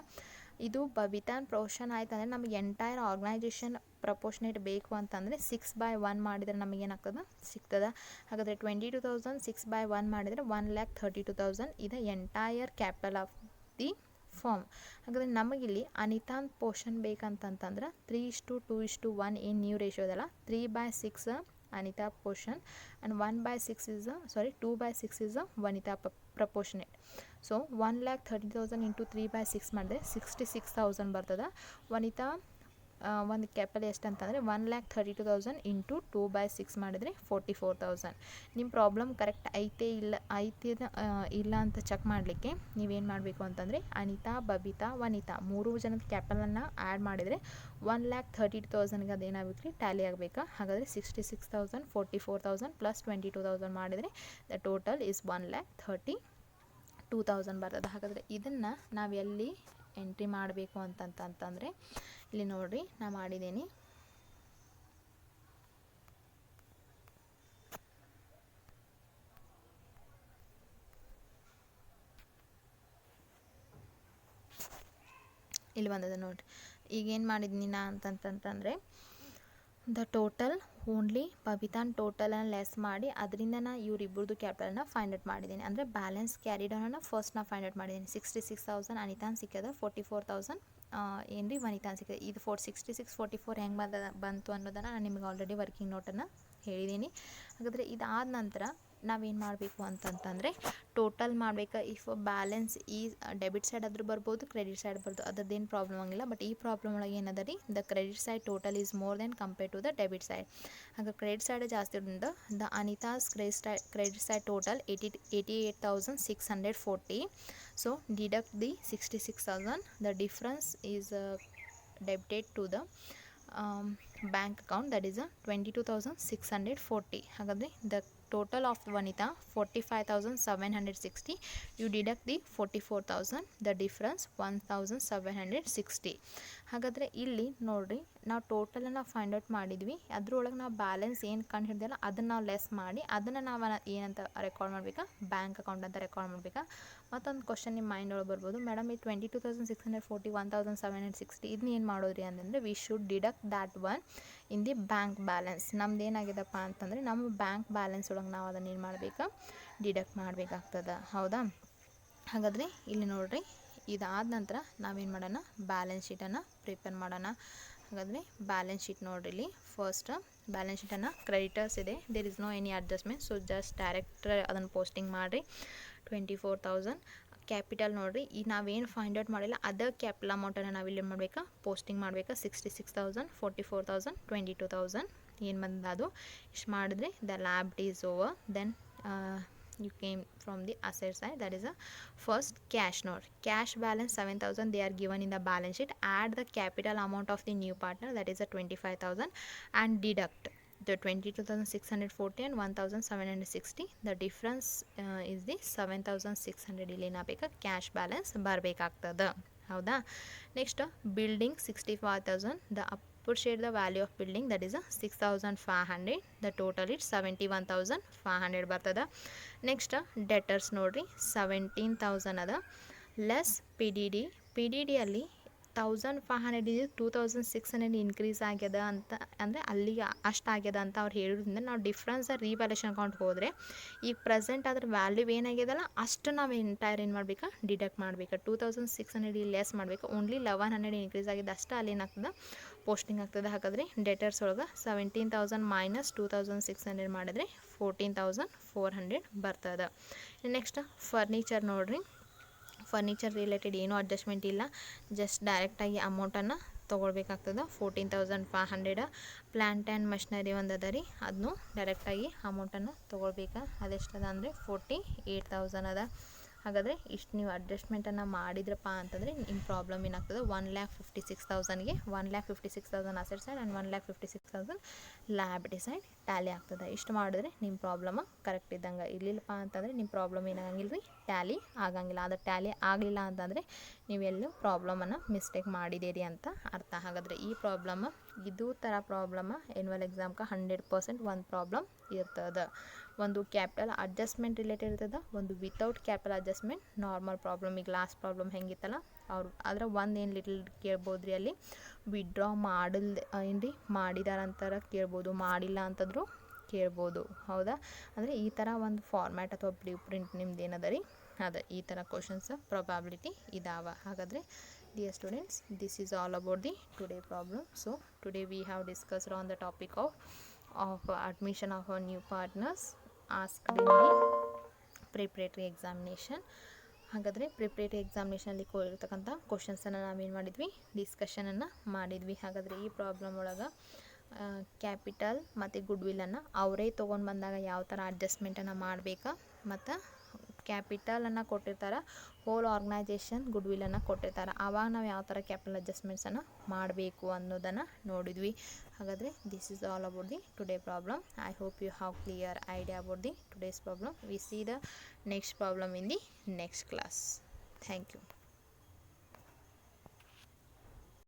ಇದು ಬಬಿತಾನ್ ಪೋರ್ಷನ್ ಆಯ್ತು ಅಂದರೆ ನಮಗೆ ಎಂಟೈರ್ ಆರ್ಗನೈಜೇಷನ್ ಪ್ರಪೋರ್ಷನೇಟ್ ಬೇಕು ಅಂತಂದರೆ 6/1 ಮಾಡಿದರೆ ನಮಗೇನಾಗ್ತದೆ ಸಿಗ್ತದೆ. ಹಾಗಾದರೆ 22,000 6/1 ಮಾಡಿದರೆ 1,32,000 ಇದು entire capital of the firm. ಹಾಗಾದರೆ ನಮಗಿಲ್ಲಿ ಅನಿತಾನ್ ಪೋರ್ಷನ್ ಬೇಕಂತಂತಂದ್ರೆ 3:2:1 ಏನು ನ್ಯೂ ರೇಷೋ ಇದಲ್ಲ 3/6 Anita portion and 1/6 is 2/6 is a Vanita proportionate. So 1,30,000 into 3/6 ಮಾಡಿದ್ರೆ 66,000 ಬರ್ತದೆ. ವನಿತಾ ಒಂದು ಕ್ಯಾಪಿಟಲ್ ಎಷ್ಟು ಅಂತಂದರೆ 1,32,000 ಇಂಟು 2/6 ಮಾಡಿದರೆ 44,000. ನಿಮ್ಮ ಪ್ರಾಬ್ಲಮ್ ಕರೆಕ್ಟ್ ಐತೆ ಇಲ್ಲ ಅಂತ ಚೆಕ್ ಮಾಡಲಿಕ್ಕೆ ನೀವೇನು ಮಾಡಬೇಕು ಅಂತಂದರೆ ಅನಿತಾ ಬಬಿತಾ ವನಿತಾ 3 ಜನದ ಕ್ಯಾಪಿಟಲನ್ನು ಆ್ಯಡ್ ಮಾಡಿದರೆ 1,32,000ಗೆ ಅದೇನಾಗಬೇಕು ರೀ ಟ್ಯಾಲಿ ಆಗಬೇಕಾ. ಹಾಗಾದರೆ 66,000 44,000 ಪ್ಲಸ್ 22,000 ಮಾಡಿದರೆ ದ ಟೋಟಲ್ ಇಸ್ 1,32,000 ಬರ್ತದೆ. ಹಾಗಾದರೆ ಇದನ್ನು ನಾವು ಎಲ್ಲಿ ಎಂಟ್ರಿ ಮಾಡಬೇಕು ಅಂತಂತಂದರೆ ಇಲ್ಲಿ ನೋಡಿರಿ ನಾ ಮಾಡಿದ್ದೀನಿ. ಇಲ್ಲಿ ಬಂದದ ನೋಡಿರಿ. ಈಗೇನು ಮಾಡಿದ್ದೀನಿ ನಾ ಅಂತಂತಂದರೆ ದ ಟೋಟಲ್ ಓನ್ಲಿ ಬಬಿತಾನ್ ಟೋಟಲನ್ನು ಲೆಸ್ ಮಾಡಿ ಅದರಿಂದ ನಾ ಇವರಿಬ್ಬರದು ಕ್ಯಾಪಿಟಲನ್ನು ಫೈಂಡ್ ಔಟ್ ಮಾಡಿದ್ದೀನಿ. ಅಂದರೆ ಬ್ಯಾಲೆನ್ಸ್ ಕ್ಯಾರಿಡೌನನ್ನು ಫಸ್ಟ್ ನಾ ಫೈಂಡ್ ಔಟ್ ಮಾಡಿದ್ದೀನಿ. 66,000 ಅನಿತಾನ್ ಸಿಕ್ಕದ, 44,000 ಏನು ರೀ ವನಿತಾನ್ ಸಿಕ್ಕದೆ. ಇದು 66 44 ಹೆಂಗೆ ಬಂತು ಅನ್ನೋದನ್ನು ನಾನು ನಿಮಗೆ ಆಲ್ರೆಡಿ ವರ್ಕಿಂಗ್ ನೋಟನ್ನು ಹೇಳಿದ್ದೀನಿ. ಹಾಗಾದರೆ ಇದಾದ ನಂತರ ನಾವೇನು ಮಾಡಬೇಕು ಅಂತಂತಂದರೆ ಟೋಟಲ್ ಮಾಡಬೇಕಾ. ಇಫ್ ಬ್ಯಾಲೆನ್ಸ್ ಈ ಡೆಬಿಟ್ ಸೈಡ್ ಆದರೂ ಬರ್ಬೋದು ಕ್ರೆಡಿಟ್ ಸೈಡ್ ಬರ್ಬೋದು ಅದರದ್ದೇನು ಪ್ರಾಬ್ಲಮ್ ಆಗಿಲ್ಲ. ಬಟ್ ಈ ಪ್ರಾಬ್ಲಮ್ ಒಳಗೆ ಏನದ ರೀ the credit side total is more than compare to the debit side. ಹಾಗೆ ಕ್ರೆಡಿಟ್ ಸೈಡ್ ಜಾಸ್ತಿ ಇರೋದ್ರಿಂದ the Anita's credit side total 88,640. So deduct the 66,000. The difference is debited to the bank account, that is 22,640. ಹಾಗಾದರೆ the total of Vanita 45,760. You deduct the 44,000, the difference 1,760. ಹಾಗಾದರೆ ಇಲ್ಲಿ ನೋಡಿರಿ ನಾವು ಟೋಟಲನ್ನು ಫೈಂಡ್ ಔಟ್ ಮಾಡಿದ್ವಿ. ಅದ್ರೊಳಗೆ ನಾವು ಬ್ಯಾಲೆನ್ಸ್ ಏನು ಕಂಡು ಹಿಡ್ದಲ್ಲ ಅದನ್ನು ನಾವು ಲೆಸ್ ಮಾಡಿ ಅದನ್ನು ನಾವು ಏನಂತ ರೆಕಾರ್ಡ್ ಮಾಡಬೇಕಾ ಬ್ಯಾಂಕ್ ಅಕೌಂಟ್ ಅಂತ ರೆಕಾರ್ಡ್ ಮಾಡಬೇಕಾ. ಮತ್ತೊಂದು ಕ್ವಶನ್ ನಿಮ್ಮ ಮೈಂಡ್ ಒಳಗೆ ಬರ್ಬೋದು, ಮೇಡಮ್ ಈ 22,640 1,760 ಇದನ್ನ ಏನು ಮಾಡೋದ್ರಿ ಅಂತಂದರೆ we should deduct that one in the bank balance. ನಮ್ದು ಏನಾಗಿದೆಪ್ಪ ಅಂತಂದರೆ ನಮ್ಮ ಬ್ಯಾಂಕ್ ಬ್ಯಾಲೆನ್ಸ್ ಒಳಗೆ ನಾವು ಅದನ್ನು ಏನು ಮಾಡಬೇಕಾ ಡಿಡಕ್ಟ್ ಮಾಡಬೇಕಾಗ್ತದೆ. ಹೌದಾ. ಹಾಗಾದರೆ ಇಲ್ಲಿ ನೋಡಿರಿ ಇದಾದ ನಂತರ ನಾವೇನು ಮಾಡೋಣ ಬ್ಯಾಲೆನ್ಸ್ ಶೀಟನ್ನು ಪ್ರಿಪೇರ್ ಮಾಡೋಣ. ಹಾಗಾದರೆ ಬ್ಯಾಲೆನ್ಸ್ ಶೀಟ್ ನೋಡಿರಿ ಇಲ್ಲಿ ಫಸ್ಟ್ ಬ್ಯಾಲೆನ್ಸ್ ಶೀಟನ್ನು ಕ್ರೆಡಿಟರ್ಸ್ ಇದೆ, there is no any adjustment. So just direct ಅದನ್ನು ಪೋಸ್ಟಿಂಗ್ ಮಾಡಿರಿ 24,000. ಕ್ಯಾಪಿಟಲ್ ನೋಡಿರಿ ಈಗ ನಾವೇನು ಫೈಂಡ್ ಔಟ್ ಮಾಡಿಲ್ಲ ಅದರ್ ಕ್ಯಾಪಿಟಲ್ ಅಮೌಂಟನ್ನು ನಾವಿಲ್ಲಿ ಮಾಡಬೇಕಾ ಪೋಸ್ಟಿಂಗ್ ಮಾಡಬೇಕಾ. 66,000 44,000 22,000 ಏನು ಬಂದ ಅದು ಇಷ್ಟು ಮಾಡಿದ್ರೆ the liability is over. Then you came from the asset side, that is a first cash note. Cash balance 7,000 they are given in the balance sheet. Add the capital amount of the new partner, that is a 25,000, and deduct the 22,640 and 1,760. The difference is the 7,600. ಇಲ್ಲಿ ಏನಾಗಬೇಕಾ ಕ್ಯಾಶ್ ಬ್ಯಾಲೆನ್ಸ್ ಬರಬೇಕಾಗ್ತದೆ. ಹೌದಾ. Next building 65,000. The put share the value of building, that is 6,500. the total is 71,500 ಬರ್ತದ. ನೆಕ್ಸ್ಟ್ ಡೆಟರ್ಸ್ ನೋಡ್ರಿ 17,000 ಅದ ಲೆಸ್ PDD ಅಲ್ಲಿ 1,500 ಇದೆ 2,600 ಇನ್ಕ್ರೀಸ್ ಆಗ್ಯದ ಅಂತ ಅಂದರೆ ಅಲ್ಲಿಗೆ ಅಷ್ಟು ಆಗ್ಯದ ಅಂತ ಅವ್ರು ಹೇಳಿದ್ರಿಂದ ನಾವು ಡಿಫ್ರೆನ್ಸ್ ರಿವ್ಯಾಲ್ಯೂಷನ್ ಅಕೌಂಟ್ ಹೋದರೆ ಈಗ ಪ್ರೆಸೆಂಟ್ ಅದ್ರ ವ್ಯಾಲ್ಯೂ ಏನಾಗ್ಯದಲ್ಲ ಅಷ್ಟು ನಾವು ಎಂಟೈರ್ ಏನು ಮಾಡಬೇಕಾ ಡಿಡಕ್ಟ್ ಮಾಡಬೇಕಾ. 2,600 ಲೆಸ್ ಮಾಡಬೇಕು. ಓನ್ಲಿ 1,100 ಇನ್ಕ್ರೀಸ್ ಆಗಿದೆ ಅಷ್ಟು ಅಲ್ಲಿ ಏನಾಗ್ತದೆ ಪೋಸ್ಟಿಂಗ್ ಆಗ್ತದೆ. ಹಾಗಾದರೆ ಡೆಟರ್ಸ್ ಒಳಗೆ 17,000 ಮೈನಸ್ 2,600 ಮಾಡಿದ್ರೆ 14,400 ಬರ್ತದೆ. ನೆಕ್ಸ್ಟ್ ಫರ್ನಿಚರ್ ನೋಡ್ರಿ. ಫರ್ನಿಚರ್ ರಿಲೇಟೆಡ್ ಏನೂ ಅಡ್ಜಸ್ಟ್ಮೆಂಟ್ ಇಲ್ಲ, ಜಸ್ಟ್ ಡೈರೆಕ್ಟಾಗಿ ಅಮೌಂಟನ್ನು ತೊಗೊಳ್ಬೇಕಾಗ್ತದೆ 14,500. ಪ್ಲ್ಯಾಂಟ್ ಆ್ಯಂಡ್ ಮಷಿನರಿ ಒಂದು ಅದ ರೀ ಅದನ್ನು ಡೈರೆಕ್ಟಾಗಿ ಅಮೌಂಟನ್ನು ತೊಗೊಳ್ಬೇಕಾ. ಅದೆಷ್ಟದ ಅಂದರೆ 48,000 ಅದ. ಹಾಗಾದರೆ ಇಷ್ಟು ನೀವು ಅಡ್ಜಸ್ಟ್ಮೆಂಟನ್ನು ಮಾಡಿದ್ರಪ್ಪ ಅಂತಂದರೆ ನಿಮ್ಮ ಪ್ರಾಬ್ಲಮ್ ಏನಾಗ್ತದೆ 1,56,000ಗೆ 1,56,000 asset side and 1,56,000 liability side Tally ಆಗ್ತದೆ. ಇಷ್ಟು ಮಾಡಿದ್ರೆ ನಿಮ್ಮ ಪ್ರಾಬ್ಲಮ್ ಕರೆಕ್ಟ್ ಇದ್ದಂಗೆ. ಇರಲಿಲ್ಲಪ್ಪ ಅಂತಂದರೆ ನಿಮ್ಮ ಪ್ರಾಬ್ಲಮ್ ಏನಾಗಂಗಿಲ್ಲ ರೀ, ಟ್ಯಾಲಿ ಆಗಂಗಿಲ್ಲ. ಅದು ಟ್ಯಾಲಿ ಆಗಲಿಲ್ಲ ಅಂತಂದರೆ ನೀವೆಲ್ಲೂ ಪ್ರಾಬ್ಲಮನ್ನು ಮಿಸ್ಟೇಕ್ ಮಾಡಿದ್ದೀರಿ ಅಂತ ಅರ್ಥ. ಹಾಗಾದರೆ ಈ ಪ್ರಾಬ್ಲಮ್ ಇದು ಥರ ಪ್ರಾಬ್ಲಮ್ ಎನ್ಯುವಲ್ ಎಕ್ಸಾಮ್ಗೆ 100% ಒಂದು ಪ್ರಾಬ್ಲಮ್ ಇರ್ತದೆ. ಒಂದು ಕ್ಯಾಪಿಟಲ್ ಅಡ್ಜಸ್ಟ್ಮೆಂಟ್ ರಿಲೇಟೆಡ್ ಇರ್ತದೆ, ಒಂದು without capital adjustment normal problem. ಈಗ ಲಾಸ್ಟ್ ಪ್ರಾಬ್ಲಮ್ ಹೆಂಗಿತ್ತಲ್ಲ ಅವ್ರು ಅದರ ಒಂದು ಏನು ಲಿಟಲ್ ಕೇಳ್ಬೋದು ರೀ, ಅಲ್ಲಿ ವಿಡ್ರಾ ಏನು ರೀ ಮಾಡಿದಾರಂತಾರ ಕೇಳ್ಬೋದು, ಮಾಡಿಲ್ಲ ಅಂತಂದರೂ ಕೇಳ್ಬೋದು. ಹೌದಾ? ಅಂದರೆ ಈ ಥರ ಒಂದು ಫಾರ್ಮ್ಯಾಟ್ ಅಥವಾ ಬ್ಲೂ ಪ್ರಿಂಟ್ ನಿಮ್ದು ಏನದ ರೀ, ಅದೇ ಈ ಥರ ಕ್ವಶನ್ಸ್ ಪ್ರೊಬಾಬಿಲಿಟಿ ಇದಾವೆ. ಹಾಗಾದರೆ dear students, this is all about the today problem. So today we have discussed on the topic of admission of our new partners asked in the preparatory examination. ಹಾಗಾದರೆ ಪ್ರಿಪ್ರೇಟರಿ ಎಕ್ಸಾಮಿನೇಷನಲ್ಲಿ ಇರ್ತಕ್ಕಂಥ ಕ್ವಶನ್ಸನ್ನು ನಾವೇನು ಮಾಡಿದ್ವಿ, ಡಿಸ್ಕಷನನ್ನು ಮಾಡಿದ್ವಿ. ಹಾಗಾದರೆ ಈ ಪ್ರಾಬ್ಲಮ್ ಒಳಗೆ ಕ್ಯಾಪಿಟಲ್ ಮತ್ತು ಗುಡ್ ವಿಲ್ಲನ್ನು ಅವರೇ ತೊಗೊಂಡು ಬಂದಾಗ ಯಾವ ಥರ ಅಡ್ಜಸ್ಟ್ಮೆಂಟನ್ನು ಮಾಡಬೇಕಾ, ಮತ್ತು ಕ್ಯಾಪಿಟಲನ್ನು ಕೊಟ್ಟಿರ್ತಾರೆ, ಹೋಲ್ ಆರ್ಗನೈಜೇಷನ್ ಗುಡ್ ವಿಲ್ಲನ್ನು ಕೊಟ್ಟಿರ್ತಾರೆ, ಆವಾಗ ನಾವು ಯಾವ ಥರ ಕ್ಯಾಪಿಟಲ್ ಅಡ್ಜಸ್ಟ್ಮೆಂಟ್ಸನ್ನು ಮಾಡಬೇಕು ಅನ್ನೋದನ್ನು ನೋಡಿದ್ವಿ. ಹಾಗಾದರೆ this is all about the today problem. I hope you have clear idea about the today's problem. We see the next problem in the next class. Thank you.